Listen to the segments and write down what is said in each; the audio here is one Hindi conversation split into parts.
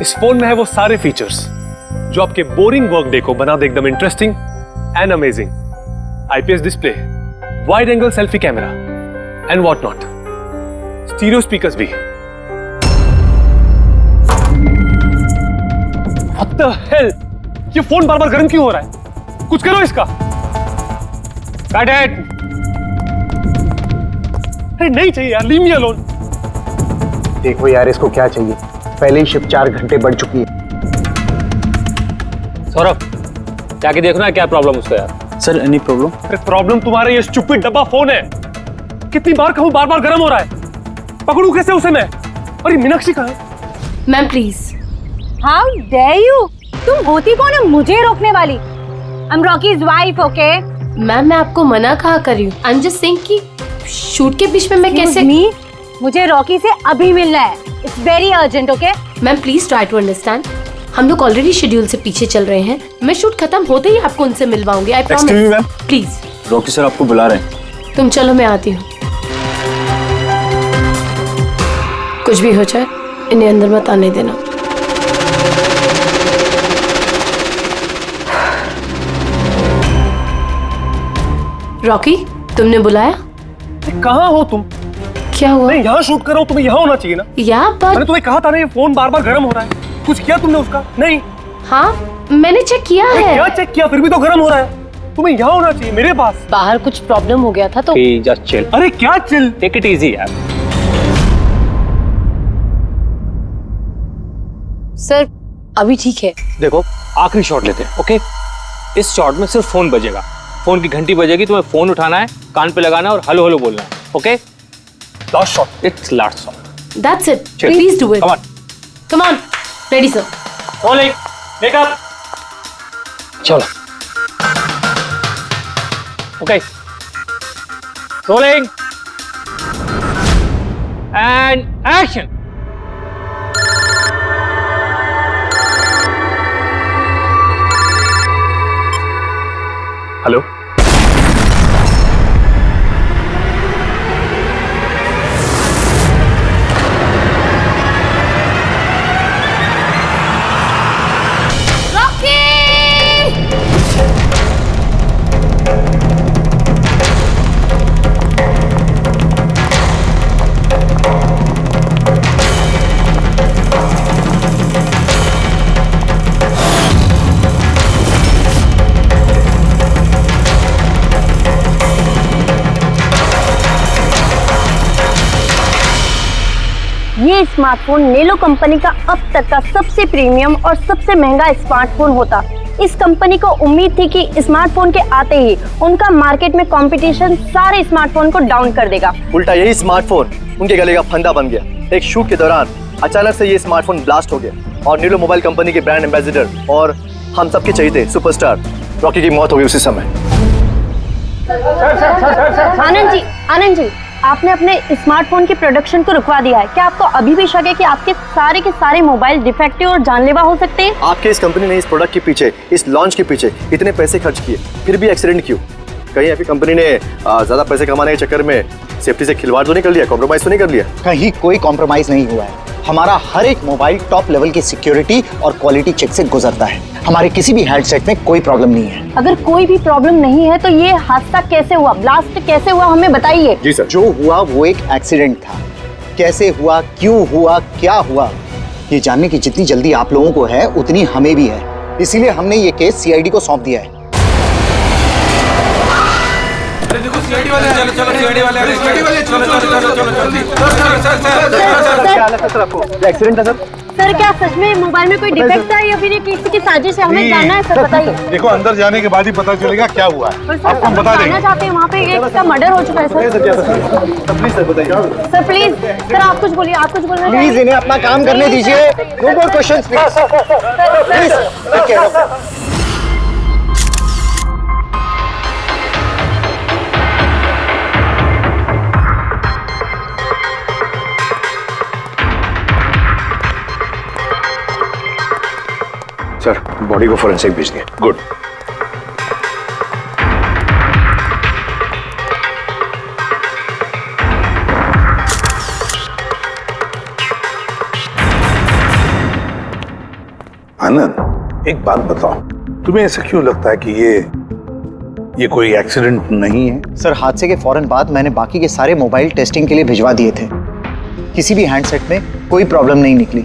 इस फोन में है वो सारे फीचर्स जो आपके बोरिंग वर्क डे को बना दे एकदम interesting and amazing. IPS display, wide angle selfie camera and what not, stereo speakers भी। What the hell? ये फोन बार बार गर्म क्यों हो रहा है? कुछ करो इसका। Got it? अरे नहीं चाहिए यार, leave me alone। देखो यार इसको क्या चाहिए, पहले ही शिफ्ट 4 घंटे बढ़ चुकी है। सौरभ, जाके देखो ना क्या प्रॉब्लम उसको यार। Sir any problem? अरे प्रॉब्लम तुम्हारा ये स्टूपिड डब्बा फोन है। कितनी बार कहूं, बार बार गर्म हो रहा है। पकड़ू कैसे उसे मैं? और ये मीनाक्षी कहाँ है? Ma'am please. How dare you? तुम होती कौन है मुझे रोकने वाली? I'm Rocky's wife, okay? Ma'am मैं आपको मना कहा कर रही हूँ। आई एम जस्ट सेइंग कि शूट के बीच में मैं कैसे। मुझे रॉकी से अभी मिलना है। It's very urgent, okay? Ma'am please try to understand. हम लोग ऑलरेडी शेड्यूल से पीछे चल रहे हैं। मैं शूट खत्म होते ही आपको उनसे मिलवाऊंगी। I promise. Please. Rocky sir आपको बुला रहे हैं। तुम चलो, मैं आती हूँ। कुछ भी हो जाए इन्हें अंदर मत आने देना। रॉकी, तुमने बुलाया? कहाँ हो तुम? क्या हुआ? मैं यहाँ शूट कर रहा हूँ, तुम्हें यहाँ होना चाहिए ना। या मैंने बट तुम्हें कहा था ना ये फोन बार बार गर्म हो रहा है। कुछ किया तुमने उसका? नहीं। हाँ मैंने चेक किया है। क्या चेक किया? फिर भी तो गर्म हो रहा है। तुम्हें यहाँ होना चाहिए मेरे पास। बाहर कुछ प्रॉब्लम हो गया था तो। जस्ट चिल, अरे क्या चिल? टेक इट इजी यार। सर अभी ठीक है। देखो आखिरी शॉट लेते हैं, ओके? इस शॉट में सिर्फ फोन बजेगा, फोन की घंटी बजेगी, तुम्हें फोन उठाना है, कान पे लगाना है और हेलो हेलो बोलना है, okay? Last shot. It's last shot. That's it. Please do it. Come on. Come on. Ready sir. Rolling, makeup. चलो। Okay. Rolling and action. Hello. ये स्मार्टफोन नेलो कंपनी का अब तक का सबसे प्रीमियम और सबसे महंगा स्मार्टफोन होता। इस कंपनी को उम्मीद थी कि स्मार्टफोन के आते ही उनका मार्केट में कंपटीशन सारे स्मार्टफोन को डाउन कर देगा। उल्टा यही स्मार्टफोन उनके गले का फंदा बन गया। एक शूट के दौरान अचानक से ये स्मार्टफोन ब्लास्ट हो गया और नेलो मोबाइल कंपनी के ब्रांड एम्बेसडर और हम सबके चहेते सुपरस्टार रॉकी की मौत हो गई उसी समय। आनंद जी, आपने अपने स्मार्टफोन की प्रोडक्शन को रुकवा दिया है। क्या आपको अभी भी शक है कि आपके सारे के सारे मोबाइल डिफेक्टिव और जानलेवा हो सकते हैं? आपके इस कंपनी ने इस प्रोडक्ट के पीछे, इस लॉन्च के पीछे इतने पैसे खर्च किए, फिर भी एक्सीडेंट क्यों? कहीं आपकी कंपनी ने ज्यादा पैसे कमाने के चक्कर में सेफ्टी से खिलवाड़ तो नहीं कर लिया, कॉम्प्रोमाइज तो नहीं कर लिया? कहीं कोई कॉम्प्रोमाइज नहीं हुआ है। हमारा हर एक मोबाइल टॉप लेवल की सिक्योरिटी और क्वालिटी चेक से गुजरता है। हमारे किसी भी हैंडसेट में कोई प्रॉब्लम नहीं है। अगर कोई भी प्रॉब्लम नहीं है तो ये हादसा कैसे हुआ, ब्लास्ट कैसे हुआ, हमें बताइए। जी सर। जो हुआ वो एक एक्सीडेंट था। कैसे हुआ, क्यों हुआ, क्या हुआ, ये जानने की जितनी जल्दी आप लोगों को है उतनी हमें भी है। इसीलिए हमने ये केस सीआईडी को सौंप दिया है। सीआईडी वाले, चलो चलो सीआईडी वाले, सीआईडी वाले, चलो चलो चलो चलो जल्दी। क्या हालत है सर आपको? एक्सीडेंट है सर? सर क्या सच में मोबाइल में कोई डिफेक्ट है या फिर ये किसी की साजिश है? हमें जानना है सर, बताइए। देखो अंदर जाने के बाद ही पता चलेगा क्या हुआ है। आपको हम बता देंगे। जानना चाहते हैं, वहाँ पे एक का मर्डर हो चुका है सर। प्लीज सर बताइए। सर प्लीज, सर आप कुछ बोलिए, आप कुछ बोलना प्लीज इन्हें अपना काम करने दीजिए। No more questions please. Sir body को फोरेंसिक भेज दिया। गुड। आनंद, एक बात बताओ, तुम्हें ऐसा क्यों लगता है कि ये कोई एक्सीडेंट नहीं है? सर, हादसे के फौरन बाद मैंने बाकी के सारे मोबाइल टेस्टिंग के लिए भिजवा दिए थे। किसी भी हैंडसेट में कोई प्रॉब्लम नहीं निकली।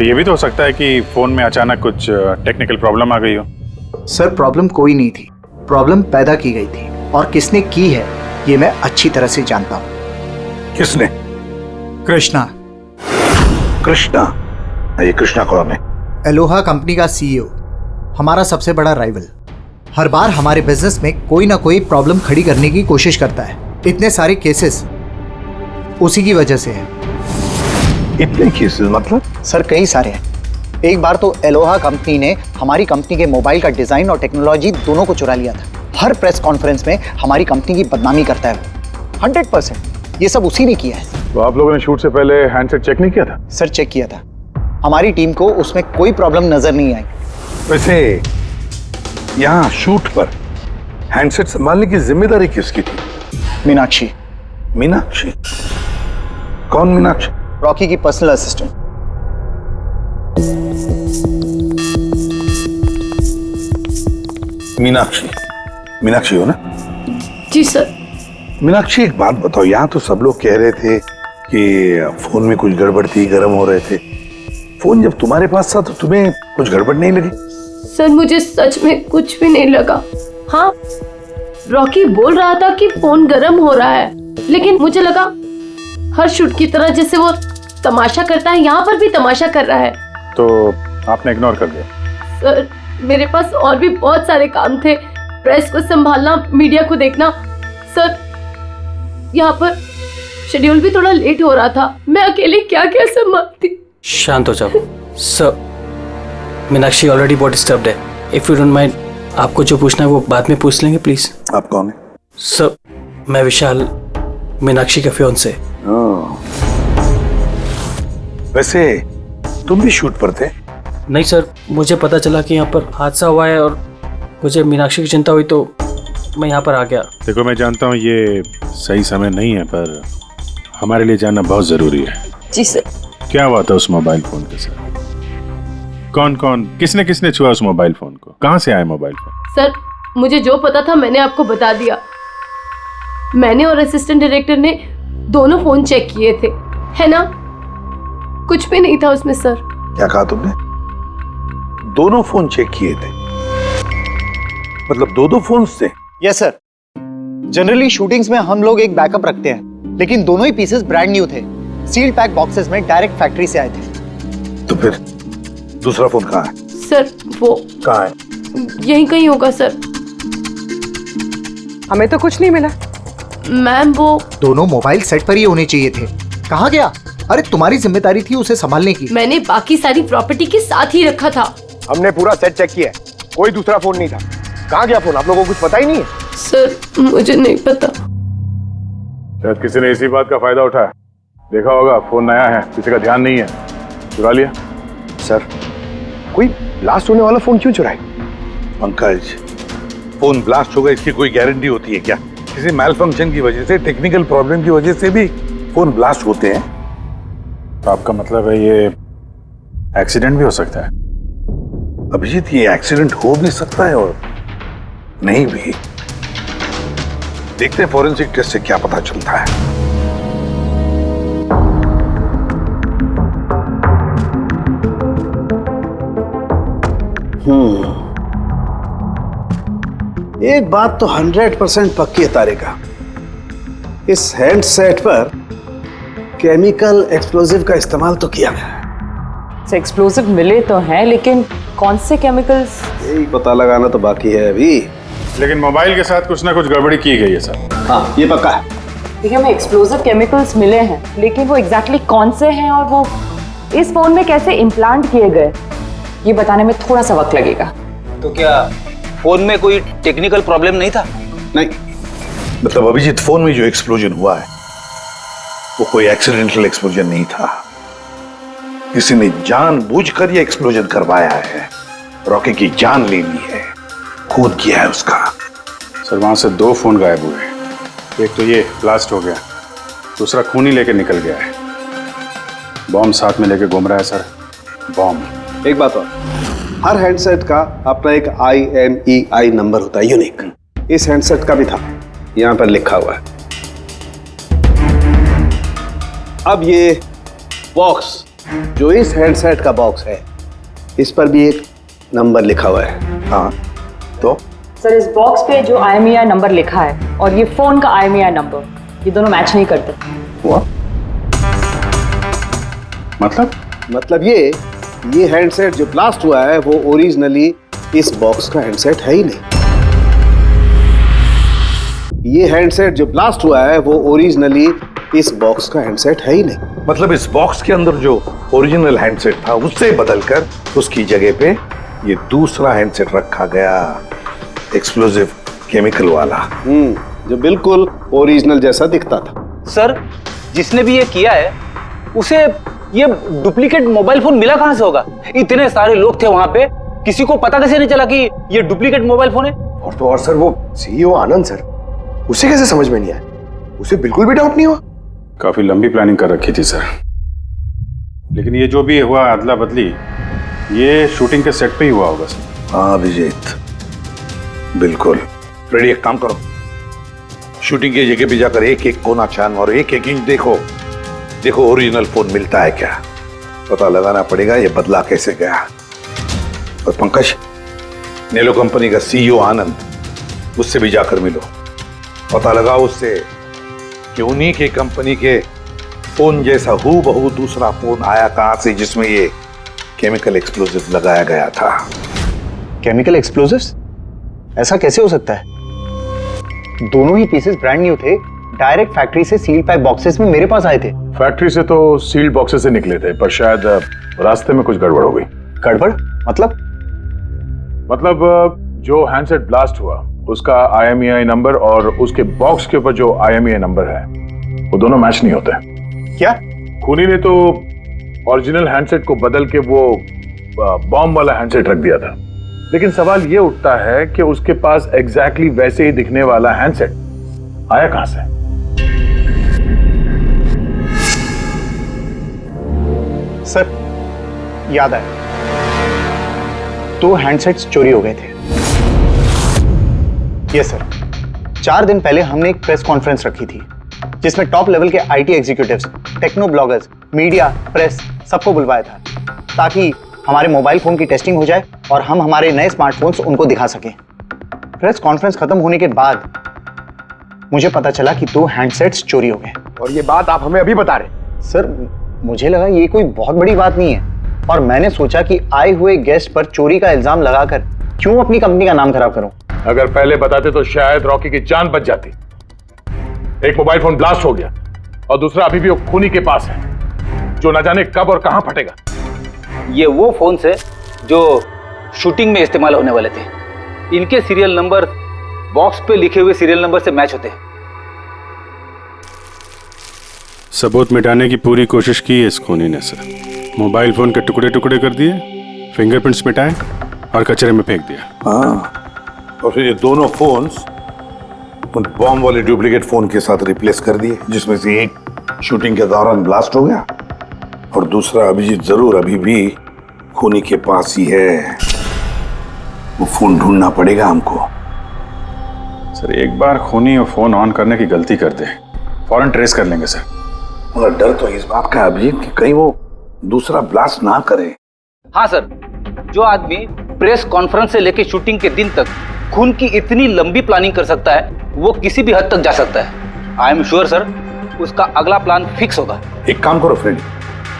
ये भी तो हो सकता है कि फोन में अचानक कुछ टेक्निकल प्रॉब्लम आ गई हो। सर, प्रॉब्लम कोई नहीं थी, प्रॉब्लम पैदा की गई थी, और किसने की है ये मैं अच्छी तरह से जानता हूँ। किसने? कृष्णा। कृष्णा? ये कृष्णा कौन है? एलोहा कंपनी का सीईओ, हमारा सबसे बड़ा राइवल। हर बार हमारे बिजनेस में कोई ना कोई प्रॉब्लम खड़ी करने की कोशिश करता है। इतने सारे केसेस उसी की वजह से हैं। इतने केसेस मतलब? सर, कई सारे हैं। एक बार तो एलोहा कंपनी ने हमारी कंपनी के मोबाइल का डिजाइन और टेक्नोलॉजी दोनों को चुरा लिया था। हर प्रेस कॉन्फ्रेंस में हमारी कंपनी की बदनामी करता है वो। 100% ये सब उसी ने किया है। तो आप लोगों ने शूट से पहले हैंडसेट चेक नहीं किया था? सर, चेक किया था। हमारी टीम को उसमें कोई प्रॉब्लम नजर नहीं आई। वैसे यहाँ शूट पर हैंडसेट संभालने की जिम्मेदारी किसकी थी? मीनाक्षी। मीनाक्षी? कौन मीनाक्षी? रॉकी की पर्सनल असिस्टेंट। मीनाक्षी? मीनाक्षी हो ना? जी सर। मीनाक्षी, एक बात बताओ, यहाँ तो सब लोग कह रहे थे कि फोन में कुछ गड़बड़ थी, गर्म हो रहे थे। फोन जब तुम्हारे पास था तो तुम्हें कुछ गड़बड़ नहीं लगी? सर, मुझे सच में कुछ भी नहीं लगा। हाँ, रॉकी बोल रहा था कि फोन गर्म हो रहा है, लेकिन मुझे लगा हर शूट की तरह जैसे वो तमाशा करता है, यहाँ पर भी तमाशा कर रहा है। तो आपने इग्नोर कर दिया? सर, मेरे पास और भी बहुत सारे काम थे। प्रेस को संभालना, मीडिया को देखना। सर, यहाँ पर शेड्यूल भी थोड़ा लेट हो रहा था। मैं अकेले क्या क्या संभालती। शांत हो जाओ सर। मीनाक्षी ऑलरेडी बहुत डिस्टर्ब्ड है। इफ यू डोंट माइंड, आपको जो पूछना है वो बाद में पूछ लेंगे प्लीज। आप कौन है? सर, मैं विशाल, मीनाक्षी का फियांसे। वैसे तुम भी शूट पर थे? नहीं सर, मुझे पता चला कि यहाँ पर हादसा हुआ है और मुझे मीनाक्षी की चिंता हुई तो मैं यहाँ पर आ गया। देखो, मैं जानता हूँ ये सही समय नहीं है, पर हमारे लिए जानना बहुत जरूरी है। जी सर। क्या हुआ था उस मोबाइल फोन के साथ? कौन कौन, किसने किसने छुआ उस मोबाइल फोन को? कहाँ से आया मोबाइल फोन? सर, मुझे जो पता था मैंने आपको बता दिया। मैंने और असिस्टेंट डायरेक्टर ने दोनों फोन चेक किए थे, है ना? कुछ भी नहीं था उसमें सर। क्या कहा तुमने? दोनों फोन चेक किए थे? मतलब दो फोन थे? Yes sir. जनरली शूटिंग्स में हम लोग एक बैकअप रखते हैं, लेकिन दोनों ही पीसेस ब्रांड न्यू थे। सील पैक बॉक्सेस में डायरेक्ट फैक्ट्री से आए थे। तो फिर दूसरा फोन कहाँ है? सर, वो कहाँ है? यहीं कहीं होगा सर। हमें तो कुछ नहीं मिला। मैम, वो दोनों मोबाइल सेट पर ही होने चाहिए थे। कहाँ गया? अरे, तुम्हारी जिम्मेदारी थी उसे संभालने की। मैंने बाकी सारी प्रॉपर्टी के साथ ही रखा था। हमने पूरा सेट चेक किया है, कोई दूसरा फोन नहीं था। कहाँ गया फोन? आप लोगों को कुछ पता ही नहीं है? सर, मुझे नहीं पता। शायद किसी ने इसी बात का फायदा उठाया। देखा होगा फोन नया है, किसी का ध्यान नहीं है, चुरा लिया। सर, कोई ब्लास्ट होने वाला फोन क्यों चुराए? पंकज, फोन ब्लास्ट होगा इसकी कोई गारंटी होती है क्या? किसी मैल फंक्शन की वजह से, टेक्निकल प्रॉब्लम की वजह से भी फोन ब्लास्ट होते हैं। तो आपका मतलब है ये एक्सीडेंट भी हो सकता है? अभिजीत, ये एक्सीडेंट हो भी सकता है और नहीं भी। देखते हैं फॉरेंसिक टेस्ट से क्या पता चलता है। एक बात तो 100% पक्की है तारिका, इस हैंडसेट पर केमिकल एक्सप्लोजिव का इस्तेमाल तो किया गया है। एक्सप्लोजिव मिले तो हैं, लेकिन कौन से केमिकल्स? यही पता लगाना तो बाकी है अभी। लेकिन मोबाइल के साथ कुछ ना कुछ गड़बड़ी की गई है सर। हाँ, ये पक्का है। देखिए, हमें एक्सप्लोजिव केमिकल्स मिले हैं, लेकिन वो एग्जैक्टली कौन से हैं और वो इस फोन में कैसे इम्प्लांट किए गए, ये बताने में थोड़ा सा वक्त लगेगा। तो क्या फोन में कोई टेक्निकल प्रॉब्लम नहीं था? नहीं, मतलब अभिजीत, फोन में जो एक्सप्लोजन हुआ है वो कोई एक्सीडेंटल एक्सप्लोजन नहीं था। किसी ने जानबूझकर ये एक्सप्लोजन करवाया है, रॉकी की जान लेनी है, खून किया है उसका। सर, वहां से 2 फोन गायब हुए। एक तो ये ब्लास्ट हो गया, दूसरा खून ही लेके निकल गया है। बॉम्ब साथ में लेके घूम रहा है सर, बॉम्ब। एक बात और, हर हैंडसेट का अपना एक IMEI नंबर होता है, यूनिक। इस हैंडसेट का भी था, यहां पर लिखा हुआ है। अब ये बॉक्स, जो इस हैंडसेट का बॉक्स है, इस पर भी एक नंबर लिखा हुआ है। हाँ, तो सर इस बॉक्स पे जो IMEI नंबर लिखा है और ये फोन का IMEI नंबर, ये दोनों मैच नहीं करते। हुआ मतलब ये हैंडसेट जो ब्लास्ट हुआ है वो ओरिजिनली इस बॉक्स का हैंडसेट है ही नहीं। ये हैंडसेट जो ब्लास्ट हुआ है वो ओरिजिनली इस बॉक्स का हैंडसेट है ही नहीं। मतलब इस बॉक्स के अंदर जो ओरिजिनल हैंडसेट था उससे बदलकर उसकी जगह पे ये दूसरा हैंडसेट रखा गया, एक्सप्लोजिव केमिकल वाला। जो बिल्कुल ओरिजिनल जैसा दिखता था। सर जिसने भी ये किया है उसे ये डुप्लीकेट मोबाइल फोन मिला कहां से होगा? इतने सारे लोग थे वहां पे, किसी को पता कैसे नहीं चला कि ये डुप्लीकेट मोबाइल फोन है? और तो और सर, वो CEO आनंद सर, उसे कैसे समझ में नहीं आया? उसे बिल्कुल भी डाउट नहीं हुआ। काफी लंबी प्लानिंग कर रखी थी सर, लेकिन ये जो भी हुआ अदला बदली, ये शूटिंग के सेट पे ही हुआ होगा सर। हाँ अभिजीत, बिल्कुल। फ्रेडी एक काम करो, शूटिंग की जगह पे जाकर एक एक कोना छान और एक एक इंच देखो ओरिजिनल फोन मिलता है क्या। पता लगाना पड़ेगा ये बदला कैसे गया। और पंकज, नेलो कंपनी का CEO आनंद, उससे भी जाकर मिलो, पता लगाओ उससे कि उन्हीं के कंपनी के फोन जैसा हूबहू दूसरा फोन आया कहां से जिसमें ये केमिकल एक्सप्लोजिव लगाया गया था। Chemical explosives? ऐसा कैसे हो सकता है? दोनों ही पीसेस ब्रांड न्यू थे, डायरेक्ट फैक्ट्री से सील पैक बॉक्सेस में मेरे पास आए थे। फैक्ट्री से तो सील्ड बॉक्सेस से निकले थे, पर शायद रास्ते में कुछ गड़बड़ हो गई। गड़बड़ मतलब जो हैंडसेट ब्लास्ट हुआ उसका IMEI नंबर और उसके बॉक्स के ऊपर जो IMEI नंबर है वो दोनों मैच नहीं होते। क्या? खूनी ने तो ओरिजिनल हैंडसेट को बदल के वो बॉम्ब वाला हैंडसेट रख दिया था, लेकिन सवाल ये उठता है कि उसके पास एग्जैक्टली वैसे ही दिखने वाला हैंडसेट आया कहां से? सर याद आया, 2 हैंडसेट्स चोरी हो गए थे। यस सर, 4 दिन पहले हमने एक प्रेस कॉन्फ्रेंस रखी थी जिसमें टॉप लेवल के IT executives, techno bloggers, media, press सबको बुलवाया था ताकि हमारे मोबाइल फोन की टेस्टिंग हो जाए और हम हमारे नए स्मार्टफोन्स उनको दिखा सकें। प्रेस कॉन्फ्रेंस खत्म होने के बाद मुझे पता चला कि 2 हैंडसेट्स चोरी हो गए। और ये बात आप हमें अभी बता रहे? सर मुझे लगा ये कोई बहुत बड़ी बात नहीं है और मैंने सोचा कि आए हुए गेस्ट पर चोरी का इल्जाम लगाकर क्यों अपनी कंपनी का नाम खराब करूं। अगर पहले बताते तो शायद रॉकी की जान बच जाती। एक मोबाइल फोन ब्लास्ट हो गया और दूसरा अभी भी वो खूनी के पास है, जो न जाने कब और कहां फटेगा। ये वो फोन है जो शूटिंग में इस्तेमाल होने वाले थे। इनके सीरियल नंबर बॉक्स पे लिखे हुए सीरियल नंबर से मैच होते हैं। सबूत मिटाने की पूरी कोशिश की है इस खूनी ने सर। मोबाइल फोन के टुकड़े टुकड़े कर दिए, फिंगरप्रिंट्स मिटाए और कचरे में फेंक दिया। हाँ, और फिर ये दोनों फोन्स उन बॉम्ब वाले डुप्लीकेट फोन के साथ रिप्लेस कर दिए, जिसमें से एक शूटिंग के दौरान ब्लास्ट हो गया और दूसरा अभिजीत जरूर अभी भी खूनी के पास ही है। वो फोन ढूंढना पड़ेगा हमको। सर एक बार खूनी वो फोन ऑन करने की गलती कर दे, फौरन ट्रेस कर लेंगे सर। मगर डर तो इस बात का अभिजीत कि कहीं वो दूसरा ब्लास्ट ना करे। हाँ सर, जो आदमी प्रेस कॉन्फ्रेंस से लेकर शूटिंग के दिन तक खून की इतनी लंबी प्लानिंग कर सकता है, वो किसी भी हद तक जा सकता है। आई एम श्योर सर, उसका अगला प्लान फिक्स होगा। एक काम करो फ्रेडी,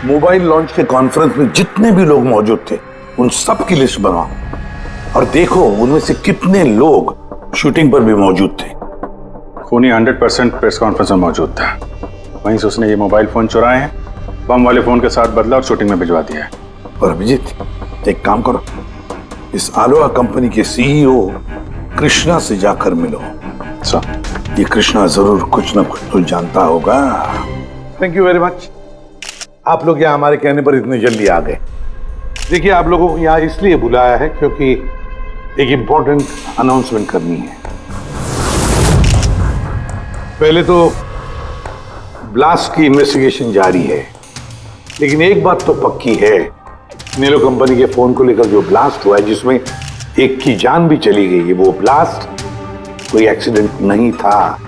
मोबाइल लॉन्च के कॉन्फ्रेंस में जितने भी लोग मौजूद थे उन सब की लिस्ट बनाओ और देखो उनमें से कितने लोग शूटिंग पर भी मौजूद थे। खूनी 100% प्रेस कॉन्फ्रेंस में मौजूद था, वहीं से उसने ये मोबाइल फोन चुराए हैं, बम वाले फोन के साथ बदला और शूटिंग में भिजवा दिया है। और अभिजीत एक काम करो, इस आलोहा कंपनी के CEO कृष्णा से जाकर मिलो। सर ये कृष्णा जरूर कुछ ना कुछ तो जानता होगा। थैंक यू वेरी मच, आप लोग यहाँ हमारे कहने पर इतने जल्दी आ गए। देखिए आप लोगों को यहाँ इसलिए बुलाया है क्योंकि एक इंपॉर्टेंट अनाउंसमेंट करनी है। पहले तो ब्लास्ट की इन्वेस्टिगेशन जारी है, लेकिन एक बात तो पक्की है नेलो कंपनी के फोन को लेकर जो ब्लास्ट हुआ है, जिसमें एक की जान भी चली गई है, वो ब्लास्ट कोई एक्सीडेंट नहीं था।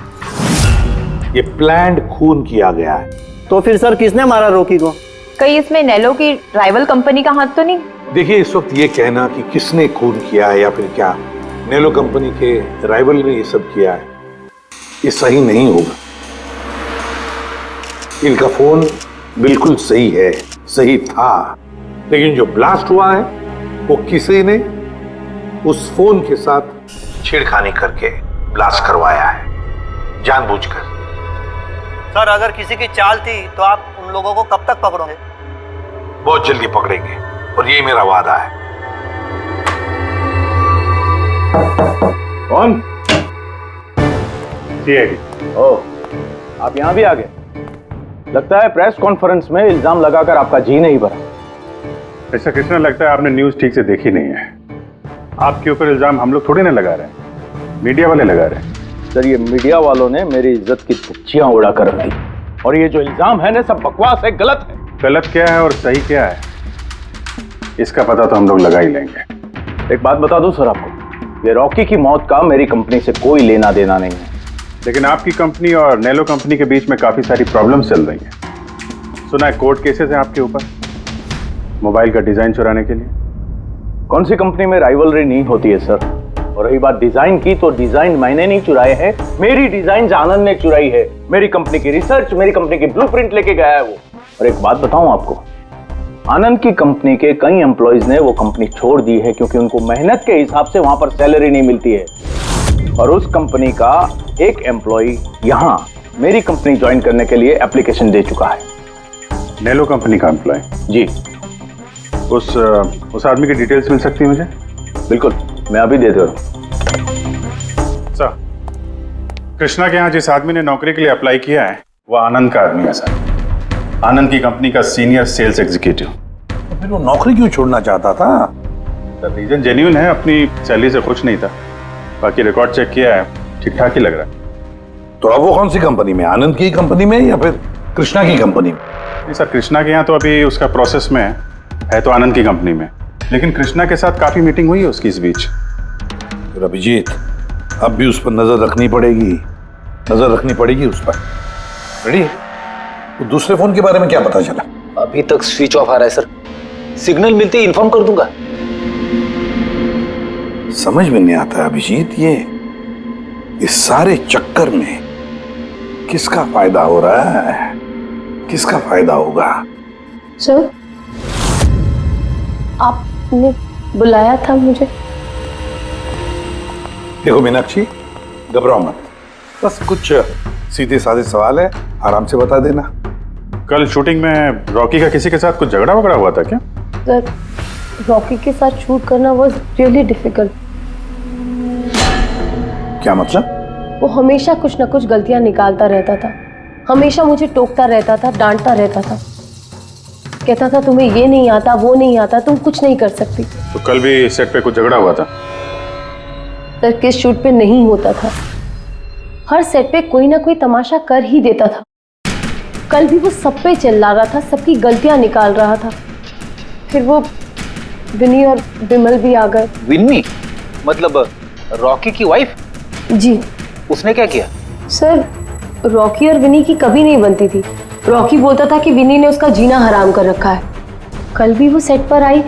ये प्लान्ड खून किया गया है। तो फिर सर किसने मारा रॉकी को? कहीं इसमें नेलो की राइवल कंपनी का हाथ तो नहीं? देखिए, इस वक्त ये कहना कि किसने खून किया है या फिर क्या नेलो कंपनी के राइवल ने ये सब किया है, ये सही नहीं होगा। इनका फोन बिल्कुल सही है, सही था, लेकिन जो ब्लास्ट हुआ है वो किसी ने उस फोन के साथ छेड़खानी करके ब्लास्ट करवाया है, जानबूझकर। सर अगर किसी की चाल थी तो आप उन लोगों को कब तक पकड़ोगे? बहुत जल्दी पकड़ेंगे, और ये मेरा वादा है। कौन? सीआईडी। ओह, आप यहाँ भी आ गए। लगता है प्रेस कॉन्फ्रेंस में इल्जाम लगाकर आपका जी नहीं भरा। ऐसा कृष्णा, लगता है आपने न्यूज ठीक से देखी नहीं है। आपके ऊपर इल्जाम हम लोग थोड़ी ना लगा रहे हैं, मीडिया वाले लगा रहे हैं। सर ये मीडिया वालों ने मेरी इज्जत की धज्जियां उड़ा कर रख दी, और ये जो इल्जाम है ना सब बकवास है, गलत है। गलत क्या है और सही क्या है, इसका पता तो हम लोग लगा ही लेंगे। एक बात बता दूं सर आपको, ये रॉकी की मौत का मेरी कंपनी से कोई लेना देना नहीं है। लेकिन आपकी कंपनी और नेलो कंपनी के बीच में काफी सारी प्रॉब्लम्स चल रही हैं। सुना है कोर्ट केसेस हैं आपके ऊपर मोबाइल का डिजाइन चुराने के लिए। कौन सी कंपनी में राइवलरी नहीं होती है सर? और रही बात डिजाइन की, तो डिजाइन मैंने नहीं चुराए हैं, मेरी डिजाइन आनंद ने चुराई है। मेरी कंपनी की रिसर्च, मेरी कंपनी की ब्लूप्रिंट लेके गया है वो। और एक बात बताऊं आपको, आनंद की कंपनी के कई एम्प्लॉइज ने वो कंपनी छोड़ दी है क्योंकि उनको मेहनत के हिसाब से वहां पर सैलरी नहीं मिलती है। और उस कंपनी का एक एम्प्लॉय यहाँ मेरी कंपनी ज्वाइन करने के लिए एप्लीकेशन दे चुका है। नेलो कंपनी का एम्प्लॉय? जी। उस आदमी की डिटेल्स मिल सकती है मुझे? बिल्कुल, मैं अभी दे दे रहा हूं। सर, कृष्णा के यहाँ जिस आदमी ने नौकरी के लिए अप्लाई किया है वो आनंद का आदमी है सर। आनंद की कंपनी का सीनियर सेल्स एग्जीक्यूटिव। तो फिर वो नौकरी क्यों छोड़ना चाहता था? सर रीजन जेन्युइन है, अपनी सैलरी से खुश नहीं था। बाकी रिकॉर्ड चेक किया है, ठीक ठाक ही लग रहा है। तो अब वो कौन सी कंपनी में, आनंद की कंपनी में या फिर कृष्णा की कंपनी में? नहीं सर, कृष्णा के यहाँ तो अभी उसका प्रोसेस में है तो आनंद की कंपनी में, लेकिन कृष्णा के साथ काफी मीटिंग हुई है उसकी इस बीच। फिर अभिजीत, अब भी उस पर नजर रखनी पड़ेगी, नजर रखनी पड़ेगी उस पर। रेडी? तो दूसरे फोन के बारे में क्या पता चला? अभी तक स्विच ऑफ आ रहा है सर, सिग्नल मिलते ही इन्फॉर्म कर दूंगा। समझ में नहीं आता अभिजीत, ये इस सारे चक्कर में किसका फायदा हो रहा है, किसका फायदा होगा? सर, आपने बुलाया था मुझे? देखो मीनाक्षी, घबराओ मत, बस कुछ सीधे साधे सवाल है, आराम से बता देना। कल शूटिंग में रॉकी का किसी के साथ कुछ झगड़ा वगड़ा हुआ था क्या? सर, रॉकी के साथ शूट करना वाज रियली डिफिकल्ट। क्या मतलब? वो हमेशा कुछ ना कुछ गलतियां निकालता रहता था, हमेशा मुझे टोकता रहता था, डांटता रहता था, कहता था तुम्हें ये नहीं आता, वो नहीं आता, तुम कुछ नहीं कर सकती। तो कल भी सेट पे कुछ झगड़ा हुआ था? सर, किस शूट पे नहीं होता था, हर सेट पे कोई ना कोई तमाशा कर ही देता था। कल भी वो सब पे चिल्ला रहा था, सबकी गलतियां निकाल रहा था। फिर वो विनी और विमल भी आ गए। विन्नी मतलब रॉकी की वाइफ? जी। उसने क्या किया? सर, रॉकी और विनी की कभी नहीं बनती थी। रॉकी बोलता था कि विनी ने उसका जीना हराम कर रखा है। कल भी वो सेट पर आई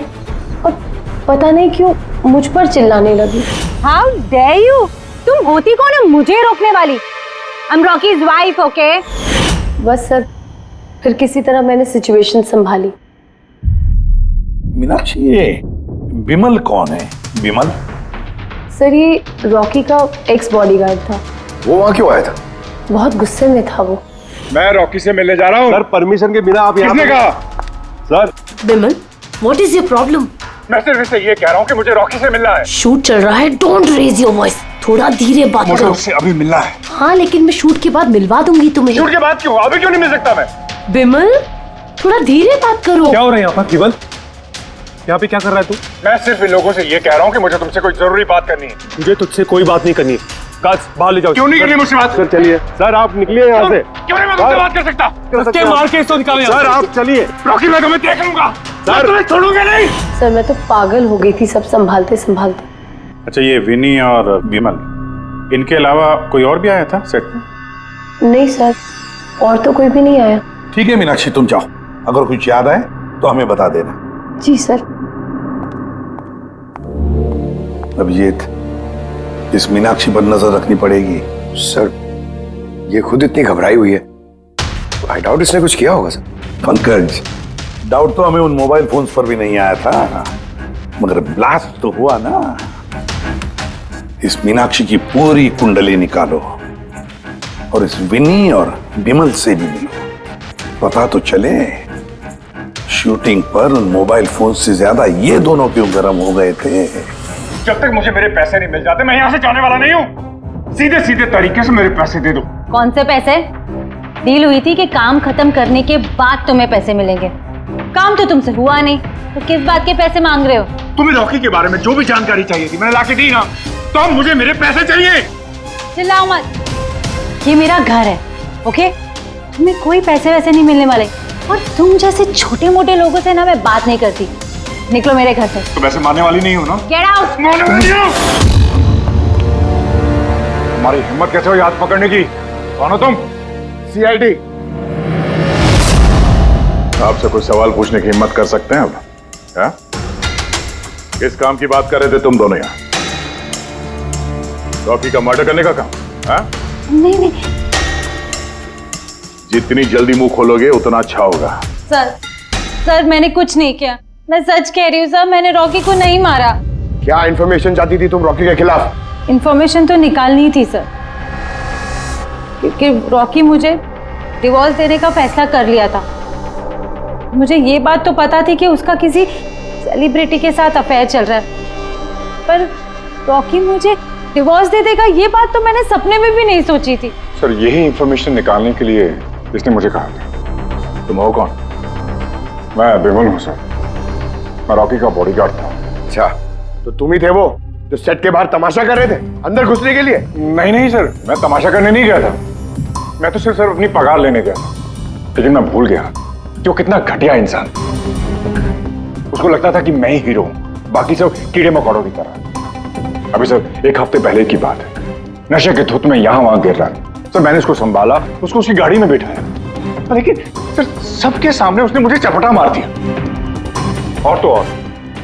और पता नहीं क्यों मुझ पर चिल्लाने लगी। How dare you? तुम होती कौन है मुझे रोकने वाली? I'm Rocky's wife, okay? बस सर, फिर किसी तरह मैंने सिचुएशन संभाली। मीनाक्षी, ये विमल कौन है? विमल? सर, ये रॉकी का एक्स बॉडीगार्ड था। वो वहां क्यों आया था? बहुत गुस्से में था वो। मैं रॉकी से मिलने जा रहा हूँ। सर, परमिशन के बिना आप यहाँ किसने कहा? Sir, Vimal, what is your problem? मैं सिर्फ इससे ये कह रहा हूँ कि मुझे रॉकी से मिलना है। शूट चल रहा है, डोंट रेज योर वॉइस, थोड़ा धीरे बात मुझे करो। उससे अभी मिलना है। हाँ, लेकिन मैं शूट के बाद मिलवा दूंगी तुम्हें। शूट के बाद क्यों? अभी क्यों नहीं मिल सकता मैं? विमल, थोड़ा धीरे बात करो। क्या हो रहा है यहाँ पर? विमल, यहाँ पे क्या कर रहा है तू? मैं सिर्फ इन लोगों से ये कह रहा हूँ कि मुझे तुमसे कोई जरूरी बात करनी है। मुझे तुझसे कोई बात नहीं करनी है। गार्ड्स, बाहर ले जाओ। क्यों नहीं करनी मुझसे बात? सर चलिए। सर, आप निकलिए यहाँ से। क्यों नहीं मैं तुमसे बात कर सकता? मार के इसको निकालो यहाँ से। सर, आप चलिए। रॉकी, मैं तुम्हें देख लूंगा। सर तुम्हें छोड़ूंगा नहीं। सर मैं तो पागल हो गई थी सब संभालते संभालते। अच्छा, ये विनी और विमल, इनके अलावा कोई और भी आया था सेट पे? नहीं सर, और तो कोई भी नहीं आया। ठीक है मीनाक्षी, तुम जाओ, अगर कुछ याद आए तो हमें बता देना। जी सर। अभिजीत, इस मीनाक्षी पर नजर रखनी पड़ेगी। सर ये खुद इतनी घबराई हुई है, आई डाउट इसने कुछ किया होगा सर। पंकज, डाउट तो हमें उन मोबाइल फोन्स पर भी नहीं आया था, मगर ब्लास्ट तो हुआ ना। इस मीनाक्षी की पूरी कुंडली निकालो और इस विनी और विमल से भी मिलो, पता तो चले शूटिंग पर उन मोबाइल फोन से ज्यादा ये दोनों क्यों गर्म हो गए थे। जब तक मुझे मेरे पैसे नहीं मिल जाते मैं यहाँ से जाने वाला नहीं हूँ। सीधे सीधे तरीके से मेरे पैसे दे दो। कौन से पैसे? डील हुई थी कि काम खत्म करने के बाद तुम्हें पैसे मिलेंगे। काम तो तुमसे हुआ नहीं, तो किस बात के पैसे मांग रहे हो? तुम्हें रॉकी के बारे में जो भी जानकारी चाहिए थी मैंने लाके दी ना, तो अब मुझे मेरे पैसे चाहिए। चिल्लाओ मत, ये मेरा घर है, ओके? तुम्हें कोई पैसे वैसे नहीं मिलने वाले, और तुम जैसे छोटे मोटे लोगों से ना मैं बात नहीं करती। निकलो मेरे घर से। तो वैसे मारने वाली नहीं हो ना? Get out. मारने वाली हो? तुम्हारी हिम्मत कैसे हुई हाथ पकड़ने की? कौन हो तुम? सीआईडी। आपसे कुछ सवाल पूछने की हिम्मत कर सकते हैं अब? क्या? किस काम की बात कर रहे थे तुम दोनों यहाँ? रॉकी का मर्डर करने का काम? हाँ? नहीं। जितनी जल्दी मुंह खोलोगे उतना अच्छा होगा। सर मैंने कुछ नहीं किया, मैं सच कह रही हूँ सर, मैंने रॉकी को नहीं मारा। क्या इन्फॉर्मेशन चाहती थी तुम रॉकी के खिलाफ? इन्फॉर्मेशन तो निकालनी थी सर, क्योंकि रॉकी मुझे डिवोर्स देने का फैसला कर लिया था। मुझे ये बात तो पता थी कि उसका किसी सेलिब्रिटी के साथ अफेयर चल रहा है, पर रॉकी मुझे डिवोर्स दे देगा ये बात तो मैंने सपने में भी नहीं सोची थी। सर यही इंफॉर्मेशन निकालने के लिए इसने मुझे कहा था। तुम हो कौन? मैं विमल हूँ सर, मैं रॉकी का बॉडीगार्ड था। अच्छा, तो तुम ही थे वो जो सेट के बाहर तमाशा कर रहे थे अंदर घुसने के लिए? नहीं सर, मैं तमाशा करने नहीं गया था, मैं तो सिर्फ अपनी पगार लेने गया था। लेकिन मैं भूल गया कि वो कितना घटिया इंसान। उसको लगता था कि मैं ही हीरो हूँ, बाकी सब कीड़े मकोड़ों की तरह। अभी सर 1 हफ्ते पहले की बात है, नशे के धुत में यहाँ वहां गिर रहा था। सर मैंने उसको संभाला, उसको उसकी गाड़ी में बैठाया, लेकिन सर सबके सामने उसने मुझे चपटा मार दिया। और तो और